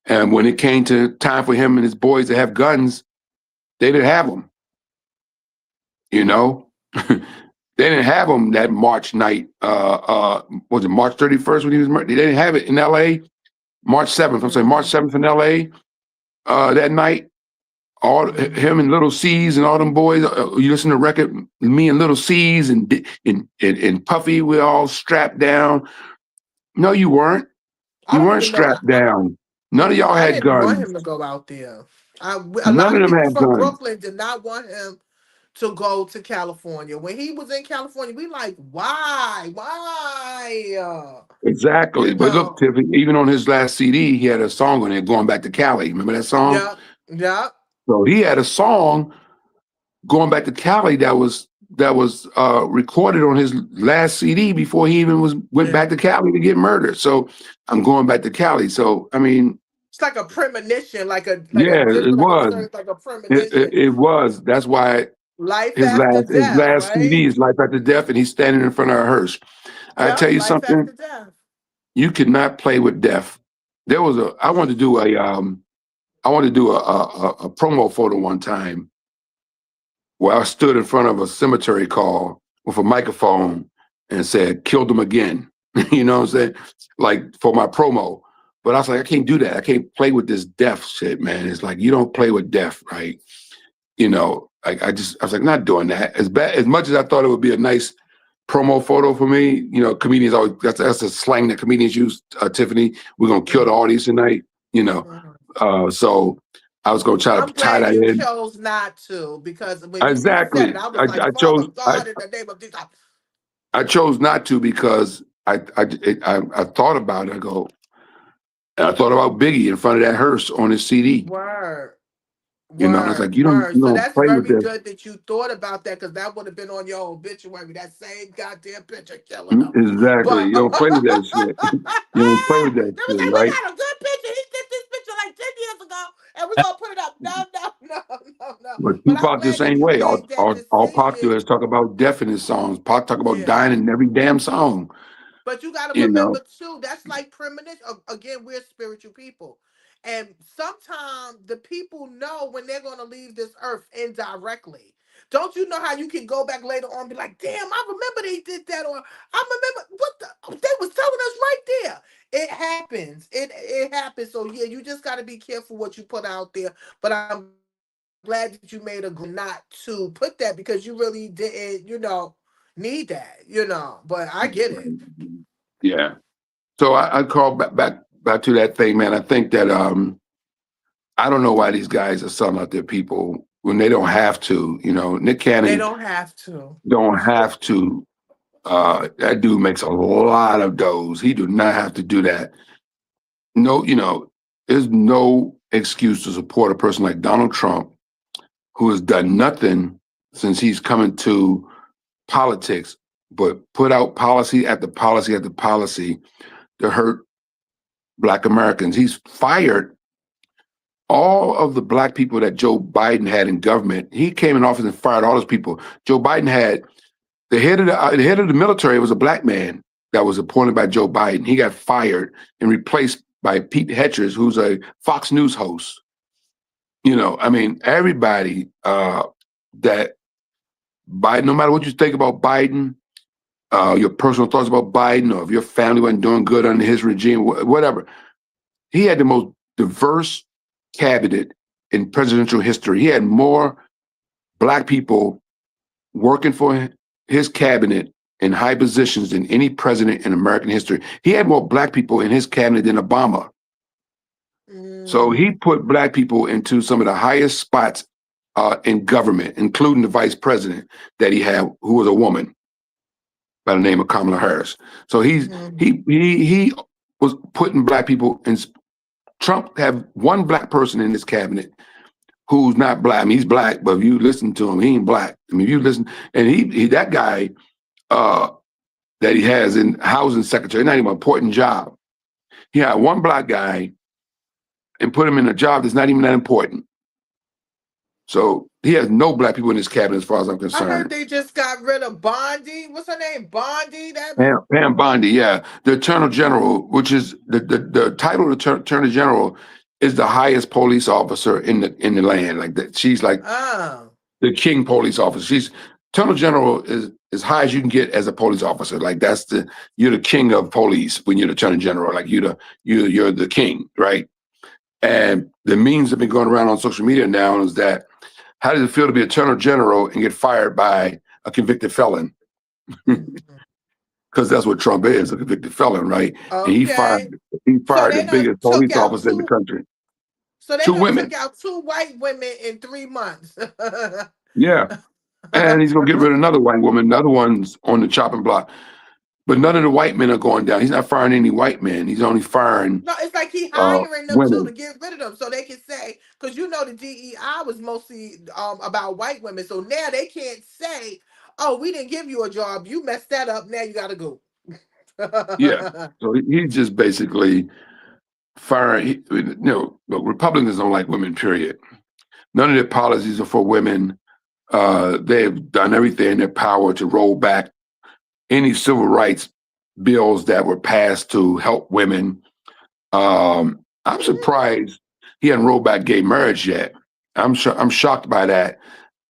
And when it came to time for him and his boys to have guns, they didn't have them. You know, they didn't have them that March night. Was it March 31st when he was murdered? They didn't have it in L.A. March 7th. I'm saying March 7th in L.A. That night. All him and Little C's and all them boys. You listen to the record, me and Little C's and Puffy, we're all strapped down. No, you weren't. I You don't weren't even know. strapped down. None of y'all I had didn't want guns. him to go out there. A None lot of of them people had from guns. Brooklyn did not want him to go to California. When he was in California, we like, why? Exactly. You But look, know. Tiffany, even on his last CD, he had a song on there, Going Back to Cali. Remember that song? Yep. Yep. So he had a song going back to Cali that was recorded on his last CD before he even went back to Cali to get murdered. So I'm going back to Cali. So I mean, It's like a premonition, yeah, just it like a was. like a premonition. It was. That's why Life his after last his death, last right? CD is Life After Death, and he's standing in front of a hearse. I tell Yep. you Life something, after death. you cannot play with death. There was a I wanted to do a promo photo one time where I stood in front of a cemetery call with a microphone and said, "Killed them again." You know what I'm saying? Like for my promo. But I was like, I can't do that. I can't play with this death shit, man. It's like you don't play with death, right? You know, I was like, not doing that. As much as I thought it would be a nice promo photo for me, you know, comedians always that's a slang that comedians use, Tiffany. We're gonna kill the audience tonight, you know. So I was gonna try to I'm tie glad that you in. chose not to, because when you said it, Exactly. I was like, Father God, in the name of Jesus. I chose not to because I thought about it. I thought about Biggie in front of that hearse on his CD. Word. You know, I was like, Word. you So don't that's play with very this. good that you thought about that, because that would have been on your obituary. That same goddamn picture killing them. Exactly. But You don't play with that shit. You don't play with that they was shit, like, we right? got a good picture. He did this picture like 10 years ago, and we're gonna put it up. No. But But I'm Tupac the glad that same you way. made that All Pac do decision. is talk about death in his songs. Pac talk about Yeah. dying in every damn song. But you got to You remember know. too, that's like premonition. Again, we're spiritual people. And sometimes the people know when they're going to leave this earth indirectly. Don't you know how you can go back later on and be like, damn, I remember they did that, or I remember they was telling us right there. It happens. It happens. So yeah, you just got to be careful what you put out there. But I'm glad that you made a not to put that, because you really didn't, need that, But I get it. Yeah. So I call back to that thing, man. I think that I don't know why these guys are selling out their people when they don't have to. You know, Nick They Cannon don't have to. don't have to. That dude makes a lot of doughs. He do not have to do that. No, there's no excuse to support a person like Donald Trump, who has done nothing since he's come into politics, but put out policy after policy after policy to hurt Black Americans. He's fired all of the Black people that Joe Biden had in government. He came in office and fired all those people. Joe Biden had the head of the military was a Black man that was appointed by Joe Biden. He got fired and replaced by Pete Hetchers, who's a Fox News host. You know, I mean, everybody that Biden, no matter what you think about Biden, your personal thoughts about Biden, or if your family wasn't doing good under his regime, whatever, he had the most diverse cabinet in presidential history. He had more Black people working for his cabinet in high positions than any president in American history. He had more Black people in his cabinet than Obama. So he put Black people into some of the highest spots in government, including the vice president that he had, who was a woman by the name of Kamala Harris. So he was putting Black people in. Trump have one Black person in his cabinet who's not Black. I mean, he's Black, but if you listen to him, he ain't Black. I mean, if you listen, and he that guy that he has in housing secretary, not even an important job. He had one Black guy and put him in a job that's not even that important. So he has no Black people in his cabinet, as far as I'm I concerned. heard they just got rid of Bondi. What's her name? Bondi. That Pam Bondi, yeah, the Attorney General, which is the title of the Attorney General, is the highest police officer in the land. Like that, she's like the king police officer. She's Attorney General is as high as you can get as a police officer. Like you're the king of police when you're the Attorney General. Like you're the king, right? And the memes have been going around on social media now is that how does it feel to be Attorney General and get fired by a convicted felon? Because that's what Trump is, a convicted felon, right? Okay. And he fired the biggest police officer in the country. So they Two women. took out 2 white women in 3 months. Yeah. And he's gonna get rid of another white woman. Another one's on the chopping block. But none of the white men are going down. He's not firing any white men. He's only firing No, it's like he hiring them women. too to get rid of them, so they can say, because the DEI was mostly about white women, so now they can't say, "Oh, we didn't give you a job. You messed that up. Now you got to go." Yeah. So he's just basically firing. Republicans don't like women. Period. None of their policies are for women. They've done everything in their power to roll back any civil rights bills that were passed to help women. I'm surprised he hasn't rolled back gay marriage yet. I'm shocked by that.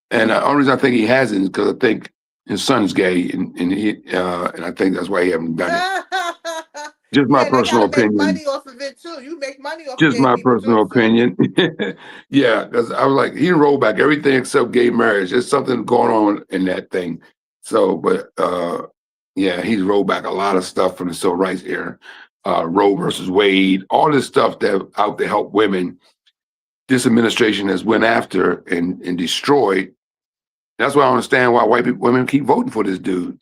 And the only reason I think he hasn't is because I think his son's gay, and I think that's why he hasn't done it. Just my personal opinion. Make money off of it too. You make money off. Just of my people personal too, so. opinion. Yeah, because I was like, he rolled back everything except gay marriage. There's something going on in that thing. So, but yeah, he's rolled back a lot of stuff from the civil rights era. Roe versus Wade, all this stuff that out to help women. This administration has went after and destroyed. That's why I understand why women keep voting for this dude.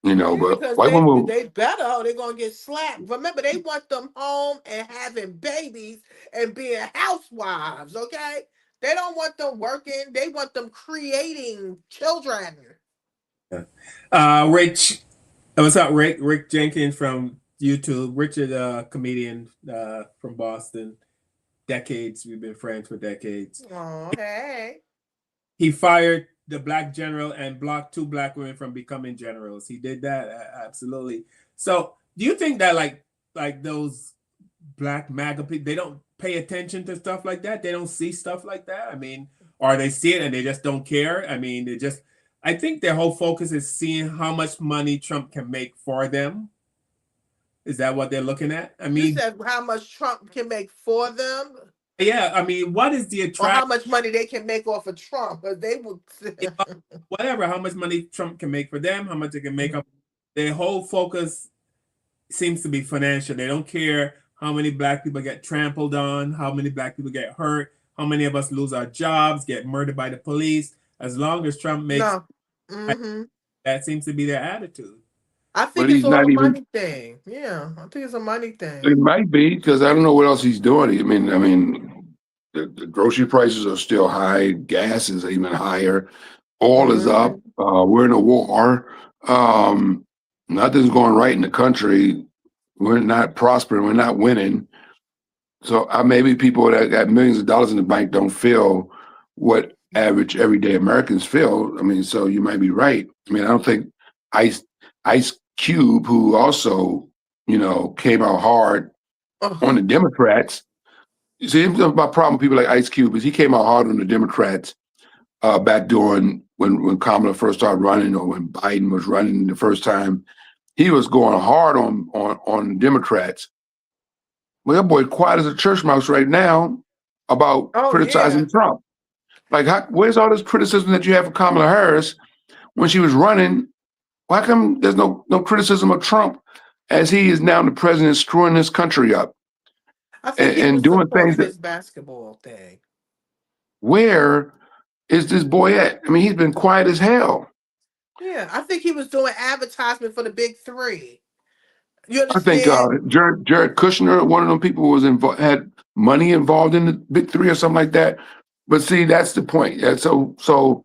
But Because white women, they better, or they're gonna get slapped. Remember, they want them home and having babies and being housewives. Okay, they don't want them working. They want them creating children. Rich, what's up, Rick? Rick Jenkins from YouTube. Richard, comedian from Boston. Decades, we've been friends for decades. Oh, hey. He fired the Black general and blocked 2 Black women from becoming generals. He did that, absolutely. So, do you think that like those Black MAGA people, they don't pay attention to stuff like that? They don't see stuff like that? I mean, or they see it and they just don't care? I mean, I think their whole focus is seeing how much money Trump can make for them. Is that what they're looking at? I mean, You said how much Trump can make for them. Yeah, I mean, what is the attraction? Or how much money they can make off of Trump? But they would whatever, how much money Trump can make for them, how much they can make up. Their whole focus seems to be financial. They don't care how many Black people get trampled on, how many Black people get hurt, how many of us lose our jobs, get murdered by the police. As long as Trump makes that seems to be their attitude. I think it's all a money thing. Yeah, I think it's a money thing. It might be, because I don't know what else he's doing. I mean, the grocery prices are still high. Gas is even higher. Oil is up. We're in a war. Nothing's going right in the country. We're not prospering. We're not winning. So maybe people that got millions of dollars in the bank don't feel what average everyday Americans feel. I mean, so you might be right. I mean, I don't think Ice Cube, who also, came out hard on the Democrats. You see, my problem with people like Ice Cube is he came out hard on the Democrats back during when Kamala first started running, or when Biden was running the first time. He was going hard on Democrats. Well, that boy quiet as a church mouse right now about Oh yeah. criticizing Trump. Like, where's all this criticism that you have for Kamala Harris when she was running? Why come there's no criticism of Trump as he is now the president screwing this country up I think he and was doing things supporting that, his basketball thing. where is this boy at? I mean, he's been quiet as hell. Yeah, I think he was doing advertisement for the big three. You I think understand? Jared Kushner, one of them people, was had money involved in the big three or something like that. But see, that's the point. Yeah, so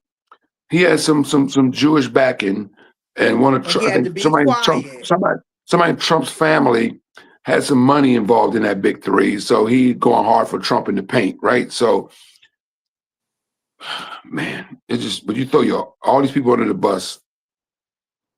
he has some Jewish backing, and And he I had to think be quiet. somebody in Trump's family had some money involved in that big three. So he going hard for Trump in the paint, right? So, man, it's just, but you throw all these people under the bus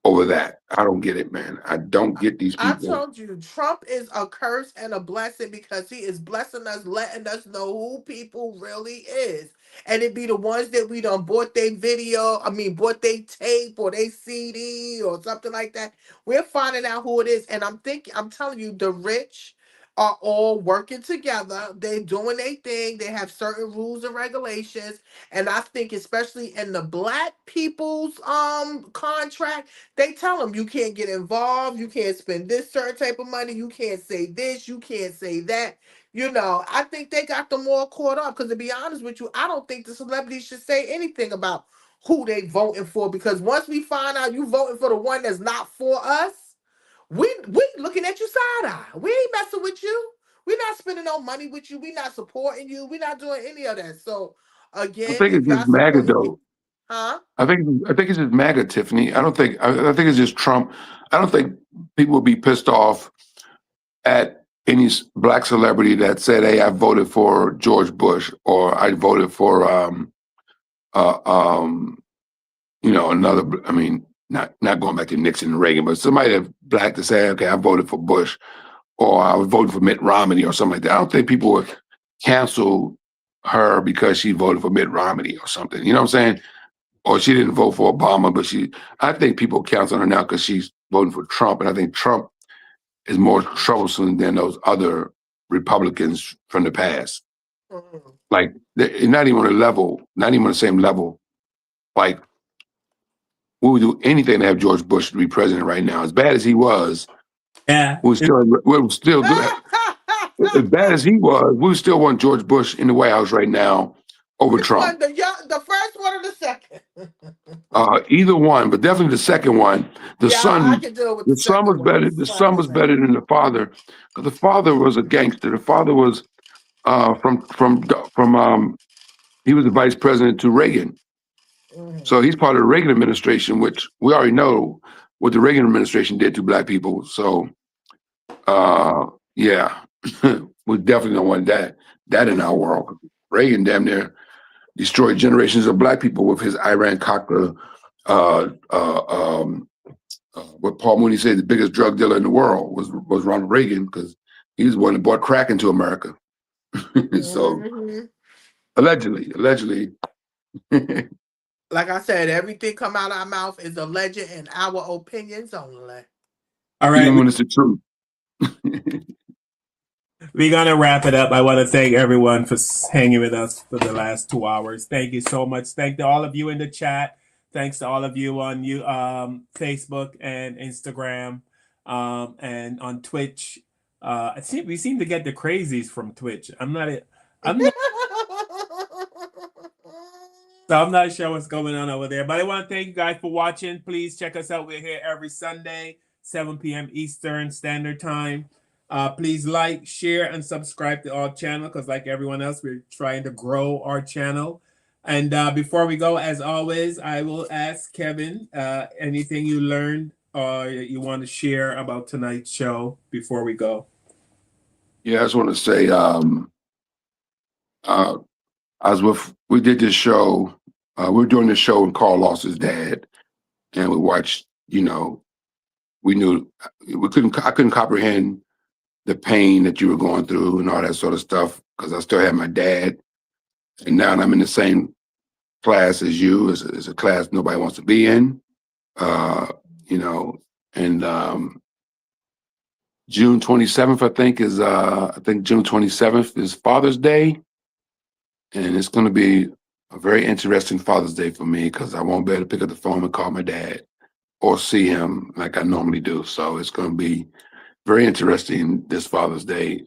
over that. I don't get it, man. I don't get these I people. told you, Trump is a curse and a blessing because he is blessing us, letting us know who people really is. And it be the ones that we done bought their bought their tape or their CD or something like that. We're finding out who it is. And I'm telling you, the rich are all working together. They're doing their thing. They have certain rules and regulations. And I think especially in the black people's contract, they tell them you can't get involved, you can't spend this certain type of money, you can't say this, you can't say that. I think they got them all caught up because to be honest with you, I don't think the celebrities should say anything about who they voting for because once we find out you voting for the one that's not for us, we looking at you side eye. We ain't messing with you. We not spending no money with you. We not supporting you. We not doing any of that. So I again, think if it's y'all just MAGA support, though. huh? I think it's just MAGA, Tiffany. I think it's just Trump. I don't think people would be pissed off at any black celebrity that said, "Hey, I voted for George Bush," or "I voted for uh, um, another." I mean, not going back to Nixon and Reagan, but somebody that black to say, "Okay, I voted for Bush," or "I voted for Mitt Romney," or something like that. I don't think people would cancel her because she voted for Mitt Romney or something. You know what I'm saying? Or she didn't vote for Obama, but I think people cancel her now because she's voting for Trump. And I think Trump is more troublesome than those other Republicans from the past. Like, they're not even on a level, not even on the same level. Like, we would do anything to have George Bush to be president right now. As bad as he was, Yeah. we would still do it. As bad as he was, we still want George Bush in the White House right now over Which Trump. one? The first one or the second? Either one, but definitely the second one. I can deal with the Son was second one. better. The son was better than the father, because the father was a gangster. The father was from he was the vice president to Reagan, so he's part of the Reagan administration, which we already know what the Reagan administration did to black people. So yeah, we definitely don't want that in our world. Reagan damn near destroyed generations of black people with his Iran Contra. What Paul Mooney said, the biggest drug dealer in the world was Ronald Reagan, because he's the one that brought crack into America. So allegedly. Like I said, everything come out of our mouth is alleged and our opinions only. All right. Even when it's the truth. We're going to wrap it up. I want to thank everyone for hanging with us for the last 2 hours. Thank you so much. Thank to all of you in the chat. Thanks to all of you on Facebook and Instagram and on Twitch. We seem to get the crazies from Twitch. I'm not sure what's going on over there, but I want to thank you guys for watching. Please check us out. We're here every Sunday, 7 p.m. Eastern Standard Time. Please like, share, and subscribe to our channel because, like everyone else, we're trying to grow our channel. And before we go, as always, I will ask Kevin anything you learned or you want to share about tonight's show before we go. Yeah, I just want to say, we did this show. We were doing this show when Carl lost his dad, and we watched. We knew I couldn't comprehend the pain that you were going through and all that sort of stuff because I still had my dad, and now I'm in the same class as you. It's a class nobody wants to be in. Uh, you know, and June 27th, I think June 27th is Father's Day, and it's going to be a very interesting Father's Day for me because I won't be able to pick up the phone and call my dad or see him like I normally do. So it's going to be very interesting this Father's Day,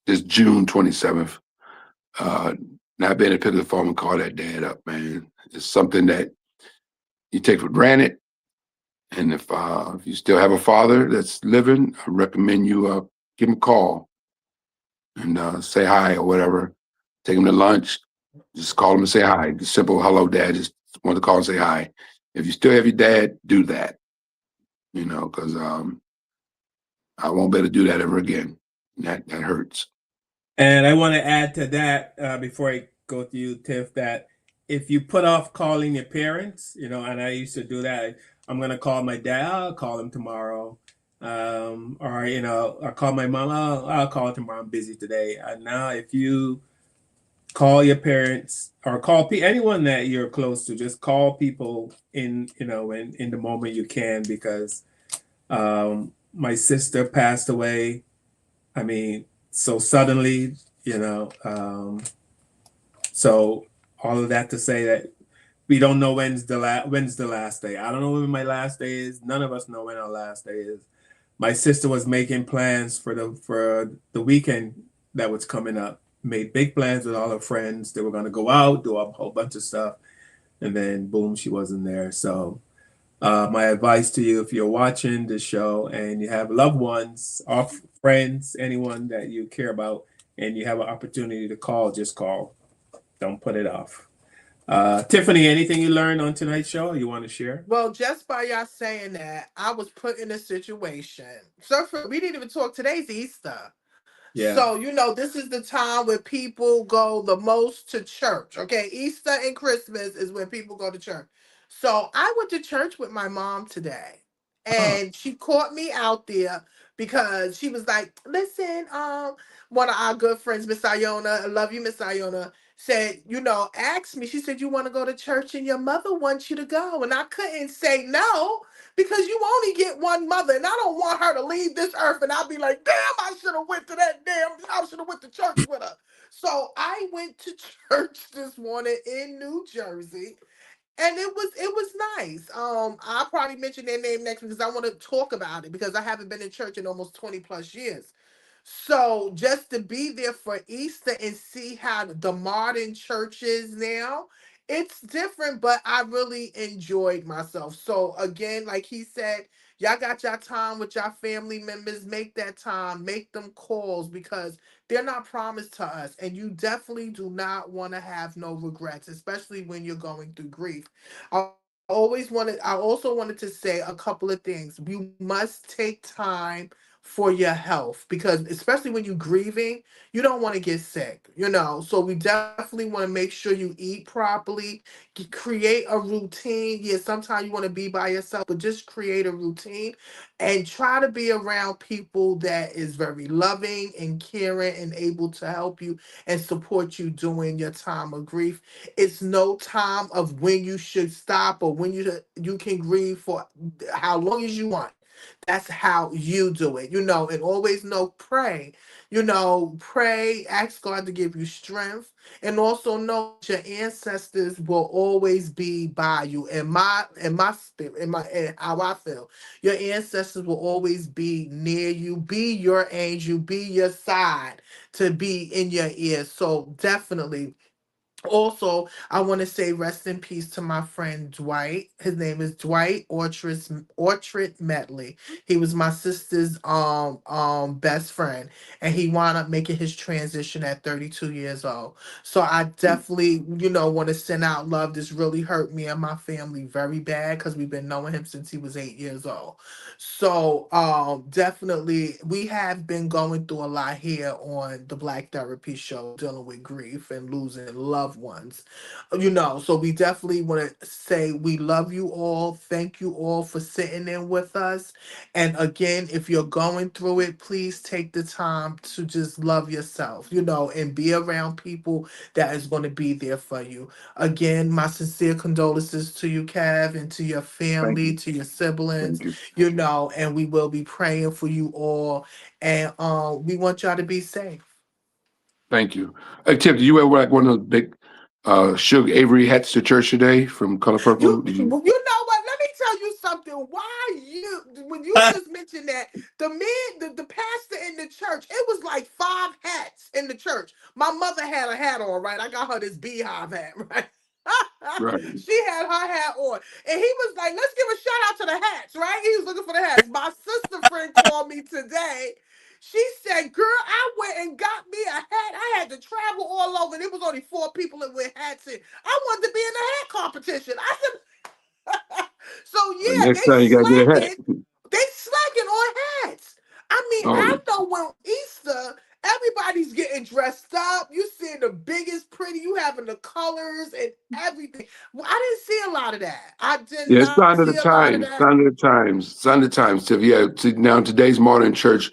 this June 27th. Uh, Not being able to pick up the phone and call that dad up, man, it's something that you take for granted. And if you still have a father that's living, I recommend you give him a call and say hi or whatever. Take him to lunch. Just call him and say hi. Just simple hello, dad. Just want to call and say hi. If you still have your dad, do that. Because I won't be able to do that ever again. That hurts. And I want to add to that before I go to you, Tiff, that if you put off calling your parents, and I used to do that, I'm going to call my dad, I'll call him tomorrow. Or, I'll call my mom, I'll call her tomorrow, I'm busy today. And now, if you call your parents or call anyone that you're close to, just call people in the moment you can, because my sister passed away. I mean, so suddenly, you know. So all of that to say that we don't know when's the last day. I don't know when my last day is. None of us know when our last day is. My sister was making plans for the weekend that was coming up. Made big plans with all her friends. They were going to go out, do a whole bunch of stuff, and then boom, she wasn't there. So my advice to you, if you're watching the show and you have loved ones or friends, anyone that you care about, and you have an opportunity to call, just call. Don't put it off. Tiffany, anything you learned on tonight's show you want to share? Well, just by y'all saying that, I was put in a situation. So we didn't even talk. Today's Easter. Yeah. So, this is the time where people go the most to church. Okay. Easter and Christmas is when people go to church. So I went to church with my mom today. Oh. And she caught me out there because she was like, listen, one of our good friends, Miss Iona, I love you, Miss Iona, said, asked me, she said, you want to go to church and your mother wants you to go. And I couldn't say no because you only get one mother, and I don't want her to leave this earth. And I'll be like, damn, I should have went to that I should have went to church with her. So I went to church this morning in New Jersey, and it was nice. I'll probably mention their name next because I want to talk about it because I haven't been in church in almost 20 plus years. So just to be there for Easter and see how the modern church is now, it's different, but I really enjoyed myself. So again, like he said, y'all got your time with your family members. Make that time, make them calls because they're not promised to us. And you definitely do not want to have no regrets, especially when you're going through grief. I also wanted to say a couple of things. You must take time for your health because especially when you're grieving, you don't want to get sick. So we definitely want to make sure you eat properly, create a routine. Yeah, sometimes you want to be by yourself, but just create a routine and try to be around people that is very loving and caring and able to help you and support you during your time of grief. It's no time of when you should stop or when you can grieve for how long as you want. That's how you do it, and always know, pray, pray, ask God to give you strength, and also know that your ancestors will always be by you. In my spirit, in how I feel, your ancestors will always be near you, be your angel, be your side, to be in your ear. So definitely also, I want to say rest in peace to my friend Dwight. His name is Dwight Orchard Medley. He was my sister's best friend, and he wound up making his transition at 32 years old. So I definitely, want to send out love. This really hurt me and my family very bad because we've been knowing him since he was 8 years old. So definitely we have been going through a lot here on the Black Therapy Show, dealing with grief and losing loved loved ones. So we definitely want to say we love you all. Thank you all for sitting in with us. And again, if you're going through it, please take the time to just love yourself, and be around people that is going to be there for you. Again, my sincere condolences to you, Kev, and to your Thank family, you. to your siblings, Thank you. and we will be praying for you all. And we want y'all to be safe. Thank you. Hey, Tip, do you wear like one of those big Suge Avery hats to church today from Color Purple? Did You you? know what? Let me tell you something. When you just mentioned that, the pastor in the church, it was like 5 hats in the church. My mother had a hat on, right? I got her this beehive hat, right? Right. She had her hat on. And he was like, let's give a shout out to the hats, right? He was looking for the hats. My sister friend called me today. She said, girl, I went and got me a hat. I had to travel all over. And it was only 4 people that wear hats in. I wanted to be in the hat competition. I said, so Well, yeah, next time you gotta get a hat. they slacking on hats. I mean, Oh, I yeah. know when Easter, everybody's getting dressed up. You seeing the biggest pretty, you having the colors and everything. Well, I didn't see a lot of that. I did Yeah, it's not sign of the see a lot of times. that. Sign of the times. Sign of the times. Tip. Yeah. See, now in today's modern church,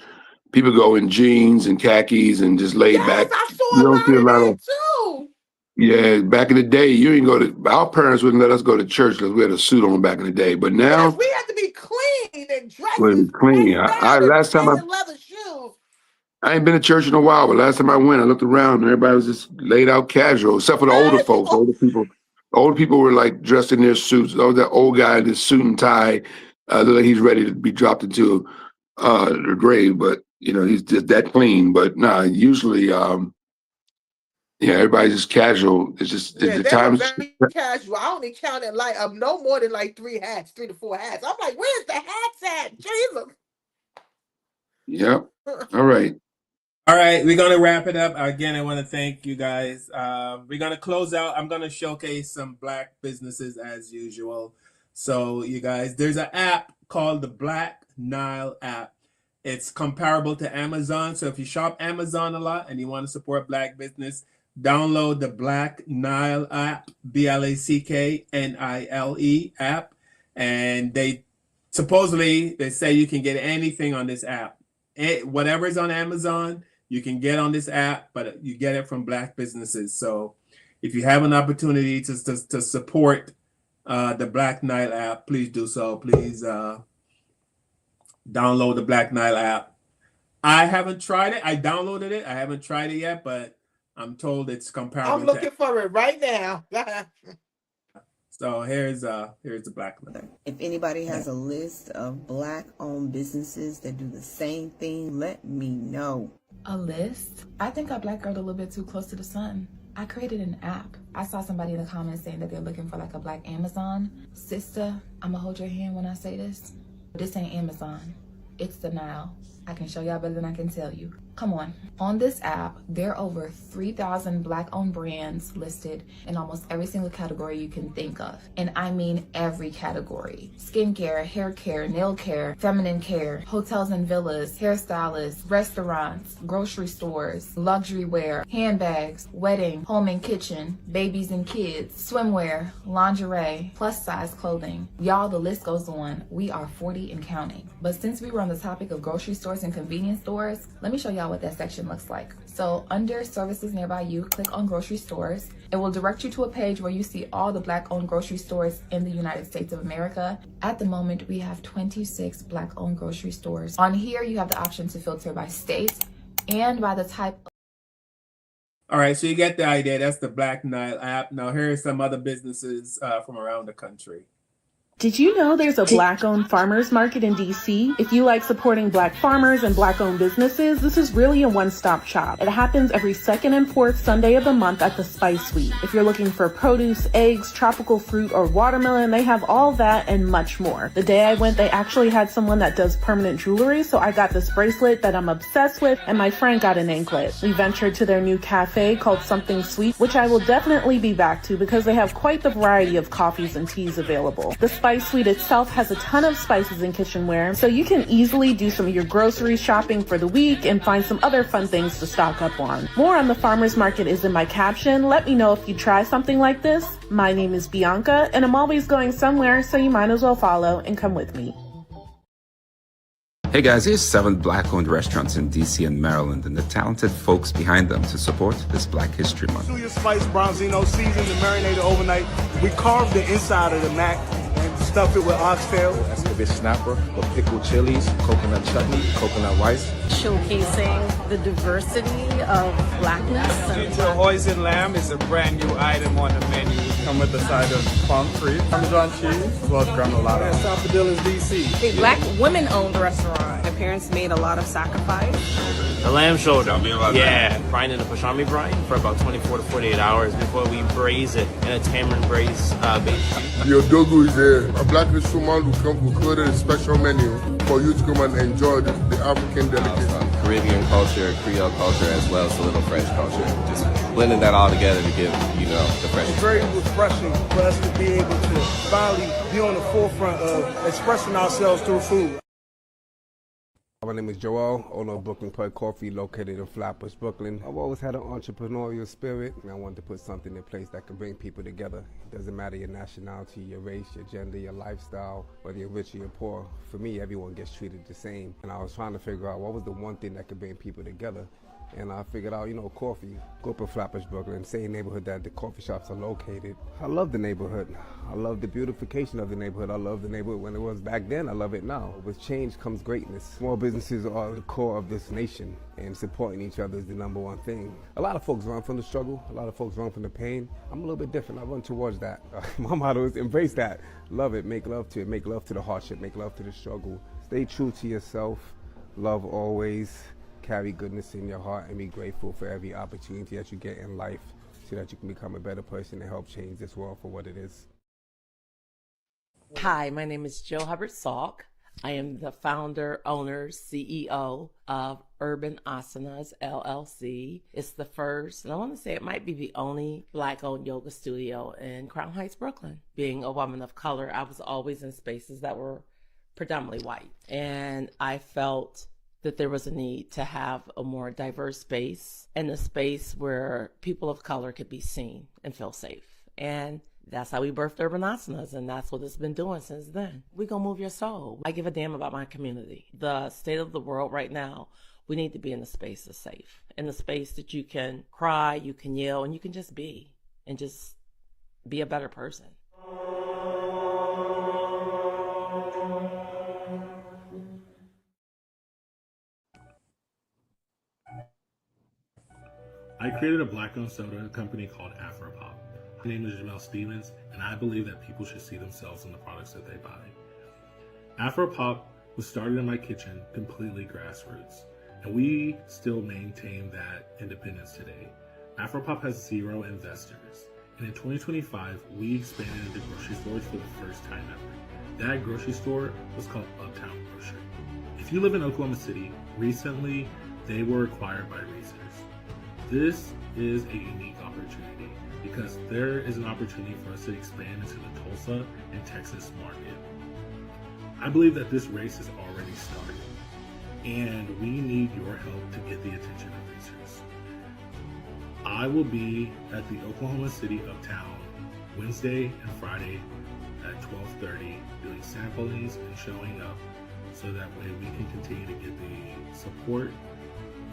people go in jeans and khakis and just laid Yes, back. I saw You a don't see lot a of lot that of. too. Yeah, back in the day, you didn't go to. Our parents wouldn't let us go to church because we had a suit on back in the day. But Yes, now we had to be clean and we're dresses clean. pressed I down and last time patent leather shoes. I ain't been to church in a while, but last time I went, I looked around and everybody was just laid out casual, except for the older folks. The older people were like dressed in their suits. Oh, that old guy in his suit and tie, looked like he's ready to be dropped into the grave. But he's just that clean. But nah, usually, everybody's just casual. It's just Yeah, the they were times. very casual. I only counted like no more than like 3 hats, 3 to 4 hats. I'm like, where's the hats at? Jesus. Yep. All right. All right, we're gonna wrap it up. Again, I want to thank you guys. We're gonna close out. I'm gonna showcase some Black businesses as usual. So, you guys, there's an app called the Black Nile app. It's comparable to Amazon. So if you shop Amazon a lot and you want to support Black business, download the Black Nile app, BlackNile app, and they say you can get anything on this app. Whatever is on Amazon, you can get on this app, but you get it from Black businesses. So if you have an opportunity to support the Black Nile app, please do so. Please download the Black Nile app. I haven't tried it. I downloaded it. I haven't tried it yet, but I'm told it's comparable. I'm looking for it right now. So here's the Black Nile. If anybody has a list of Black-owned businesses that do the same thing, let me know. A list? I think I black girled a little bit too close to the sun. I created an app. I saw somebody in the comments saying that they're looking for like a Black Amazon. Sister, I'm gonna hold your hand when I say this. This ain't Amazon. It's the Nile. I can show y'all better than I can tell you. Come on. On this app, there are over 3,000 Black-owned brands listed in almost every single category you can think of. And I mean every category. Skincare, hair care, nail care, feminine care, hotels and villas, hairstylists, restaurants, grocery stores, luxury wear, handbags, wedding, home and kitchen, babies and kids, swimwear, lingerie, plus size clothing. Y'all, the list goes on. We are 40 and counting. But since we were on the topic of grocery stores and convenience stores, let me show y'all what that section looks like. So under services nearby you, click on grocery stores. It will direct you to a page where you see all the Black-owned grocery stores in the United States of America. At the moment, we have 26 Black-owned grocery stores. On here, you have the option to filter by state and by the type of. All right, so you get the idea. That's the Black Nile app. Now here are some other businesses from around the country. Did you know there's a Black-owned farmers market in DC? If you like supporting Black farmers and Black-owned businesses, this is really a one-stop shop. It happens every second and fourth Sunday of the month at the Spice Suite. If you're looking for produce, eggs, tropical fruit, or watermelon, they have all that and much more. The day I went, they actually had someone that does permanent jewelry, so I got this bracelet that I'm obsessed with, and my friend got an anklet. We ventured to their new cafe called Something Sweet, which I will definitely be back to because they have quite the variety of coffees and teas available. The Spice Suite itself has a ton of spices and kitchenware, so you can easily do some of your grocery shopping for the week and find some other fun things to stock up on. More on the farmers market is in my caption. Let me know if you try something like this. My name is Bianca, and I'm always going somewhere, so you might as well follow and come with me. Hey guys, here's 7 Black-owned restaurants in DC and Maryland and the talented folks behind them to support this Black History Month. Suya Spice Bronzino seasoned and marinated overnight. We carved the inside of the mac and stuffed it with oxtail. Escovitch snapper with pickled chilies, coconut chutney, coconut rice. Showcasing the diversity of Blackness. Ginger hoisin lamb is a brand new item on the menu. Come with a side of palm free, Parmesan cheese, as well as granola. And Salvador is DC. A Black women-owned restaurant. My parents made a lot of sacrifice. A lamb shoulder. Tell me about that. Brine in a pastrami brine for about 24 to 48 hours before we braise it in a tamarind braise base. Your dogu is a Black restaurant who come with a special menu for you to come and enjoy the African delicacy. Caribbean culture, Creole culture, as well as a little French culture. Just blending that all together to give, the French. It's very refreshing for us to be able to finally be on the forefront of expressing ourselves through food. My name is Joel, owner of Brooklyn Perk Coffee, located in Flatbush, Brooklyn. I've always had an entrepreneurial spirit, and I wanted to put something in place that can bring people together. It doesn't matter your nationality, your race, your gender, your lifestyle, whether you're rich or you're poor. For me, everyone gets treated the same. And I was trying to figure out what was the one thing that could bring people together. And I figured out, coffee. Go up in Flatbush, Brooklyn, same neighborhood that the coffee shops are located. I love the neighborhood. I love the beautification of the neighborhood. I love the neighborhood when it was back then. I love it now. With change comes greatness. Small businesses are the core of this nation, and supporting each other is the #1 thing. A lot of folks run from the struggle. A lot of folks run from the pain. I'm a little bit different. I run towards that. My motto is embrace that. Love it. Make love to it. Make love to the hardship. Make love to the struggle. Stay true to yourself. Love always. Carry goodness in your heart and be grateful for every opportunity that you get in life so that you can become a better person and help change this world for what it is. Hi, my name is Jill Hubbard Salk. I am the founder, owner, CEO of Urban Asanas LLC. It's the first, and I want to say it might be the only Black-owned yoga studio in Crown Heights, Brooklyn. Being a woman of color, I was always in spaces that were predominantly white. And I felt that there was a need to have a more diverse space and a space where people of color could be seen and feel safe. And that's how we birthed Urban Asanas, and that's what it's been doing since then. We gonna move your soul. I give a damn about my community. The state of the world right now, we need to be in a space that's safe, in a space that you can cry, you can yell, and you can just be, and just be a better person. I created a Black-owned soda company called Afropop. My name is Jamel Stevens, and I believe that people should see themselves in the products that they buy. Afropop was started in my kitchen, completely grassroots, and we still maintain that independence today. Afropop has 0 investors, and in 2025, we expanded into grocery stores for the first time ever. That grocery store was called Uptown Grocery. If you live in Oklahoma City, recently they were acquired by Reese's. This is a unique opportunity because there is an opportunity for us to expand into the Tulsa and Texas market. I believe that this race has already started, and we need your help to get the attention of Reese's. I will be at the Oklahoma City Uptown Wednesday and Friday at 12:30 doing samplings and showing up so that way we can continue to get the support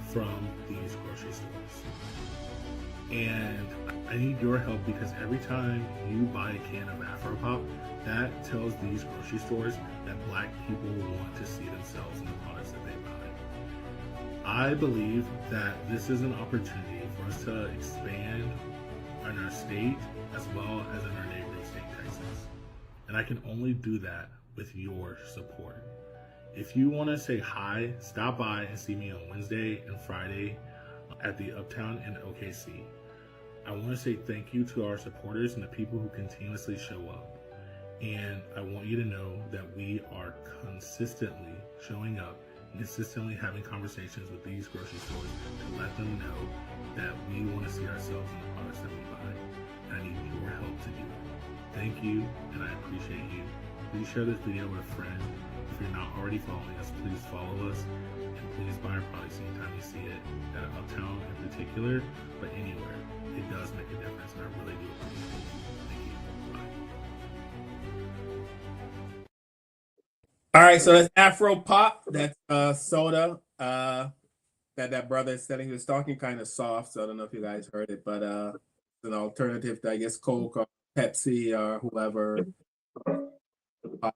from these grocery stores. And I need your help because every time you buy a can of Afropop, that tells these grocery stores that Black people want to see themselves in the products that they buy. I believe that this is an opportunity for us to expand in our state as well as in our neighboring state, Texas. And I can only do that with your support. If you want to say hi, stop by and see me on Wednesday and Friday at the Uptown in OKC. I want to say thank you to our supporters and the people who continuously show up. And I want you to know that we are consistently showing up and consistently having conversations with these grocery stores to let them know that we want to see ourselves in the products that we buy. And I need your help to do it. Thank you, and I appreciate you. Please share this video with a friend. If you're not already following us, please follow us. And please buy our products anytime you see it, at Uptown in particular, but anywhere. It does make a difference, and I really do appreciate it. Thank you. Bye. All right, so that's Afro Pop. That's soda. That brother said he was talking kind of soft, so I don't know if you guys heard it, but it's an alternative to, I guess, Coke or Pepsi or whoever. I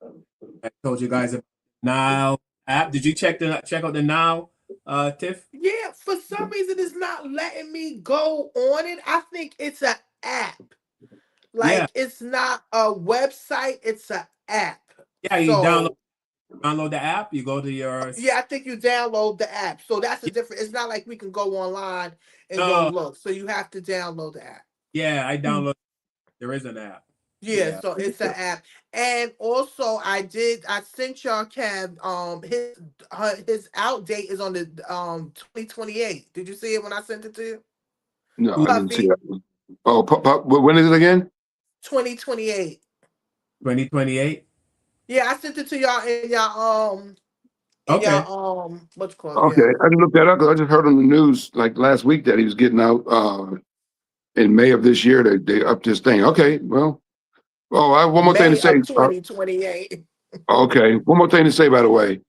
told you guys about the Now app. Did you check out the Now, Tiff? Yeah, for some reason it's not letting me go on it. I think it's an app. Like it's not a website, it's an app. Yeah, you download the app, you go to your... Yeah, I think you download the app. So that's the difference. It's not like we can go online and go look. So you have to download the app. Yeah, I downloaded. There is an app. Yeah, so it's an app. And also I sent y'all Kev his out date is on the 2028. Did you see it when I sent it to you? No, I didn't see that. Oh, when is it again? 2028. 2028? Yeah, I sent it to y'all in y'all what's called? Okay, Yeah. I didn't look that up because I just heard on the news like last week that he was getting out in May of this year. They upped his thing. Okay, well, I have one more thing to say. 2028. Okay, one more thing to say, by the way.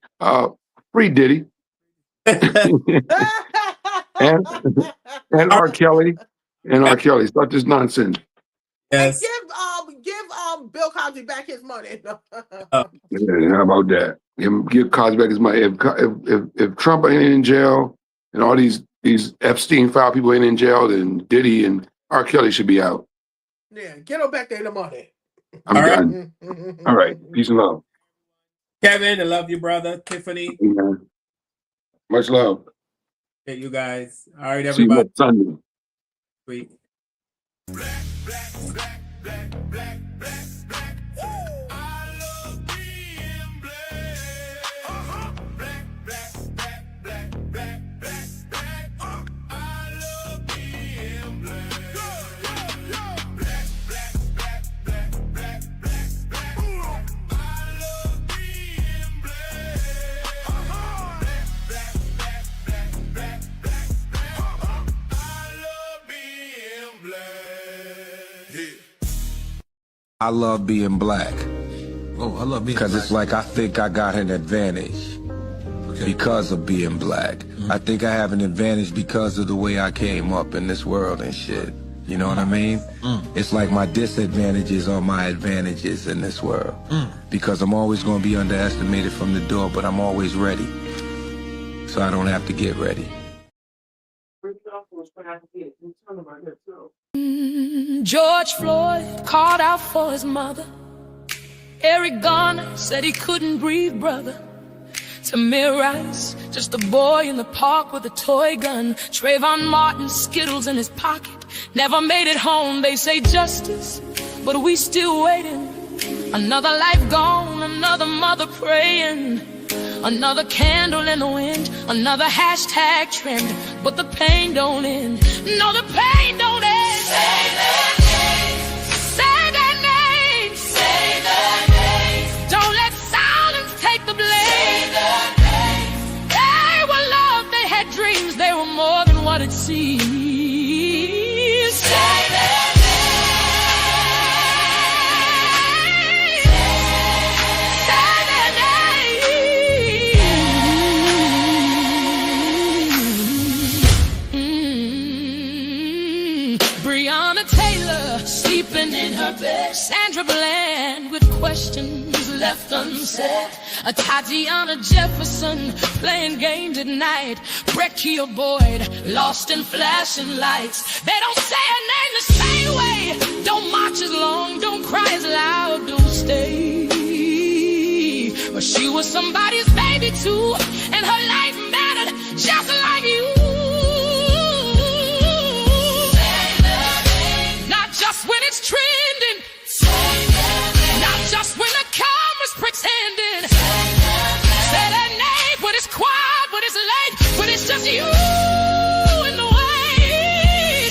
Free Diddy and R. Kelly Stop this nonsense. Yes. And give Bill Cosby back his money. Yeah, how about that? Give Cosby back his money. If Trump ain't in jail and all these Epstein file people ain't in jail, then Diddy and R. Kelly should be out. Yeah, get them back their money. I'm done. All right. Peace and love. Kevin, I love you, brother. Tiffany. Amen. Much love. Hey, you guys. All right, See you everybody. next Sunday. Sweet. I love being black. Oh, I love being black. Because it's like I think I got an advantage because of being black. I think I have an advantage because of the way I came up in this world and shit. You know what I mean? It's like my disadvantages are my advantages in this world. Because I'm always going to be underestimated from the door, but I'm always ready. So I don't have to get ready. George Floyd called out for his mother. Eric Garner said he couldn't breathe, brother. Tamir Rice, just a boy in the park with a toy gun. Trayvon Martin, Skittles in his pocket. Never made it home, they say justice, but we still waiting. Another life gone, another mother praying. Another candle in the wind, another hashtag trend. But the pain don't end, no, the pain don't end. Say their names, say their names, say their names. Don't let silence take the blame. Say their names. They were loved, they had dreams, they were more than what it seems. Say their sleeping in her bed. Sandra Bland with questions left unsaid. A Tatiana Jefferson playing games at night. Breccia Boyd lost in flashing lights. They don't say her name the same way. Don't march as long, don't cry as loud, don't stay. But she was somebody's baby too, and her life mattered just like you. Just when it's trending, not just when the camera's pretending. Say that name, but it's quiet, but it's late, but it's just you in the way.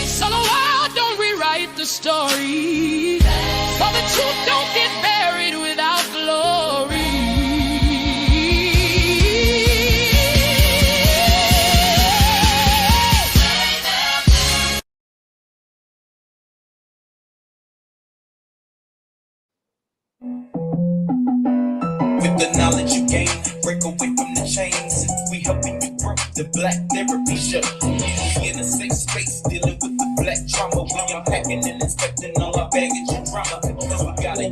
So the world don't rewrite the story, for the truth don't get back. The knowledge you gain, break away from the chains. We helping you grow. The Black Therapy Show. In a safe space, dealing with the black trauma. We unpacking and inspecting all our baggage and drama. Cause we gotta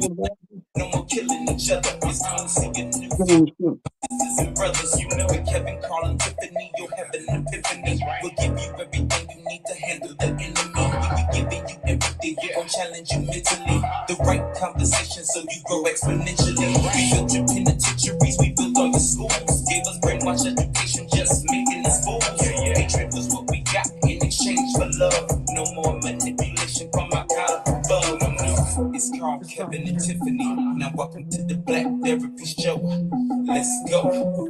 no more killing each other. It's time to see a new future. Sisters and brothers, you know it. Kevin, Carl, and Tiffany, you'll have an epiphany. We'll give you everything you need to handle the enemy. We'll be giving you everything. We're gonna challenge you mentally. The right conversation so you grow exponentially. We built your penitentiaries, we built all your schools. Gave us brainwash education, just making us fools. Hatred was what we got in exchange for love. No more manipulation from my God above. It's Carl, Kevin, and Tiffany. Now welcome to the Black Therapy Show. Let's go.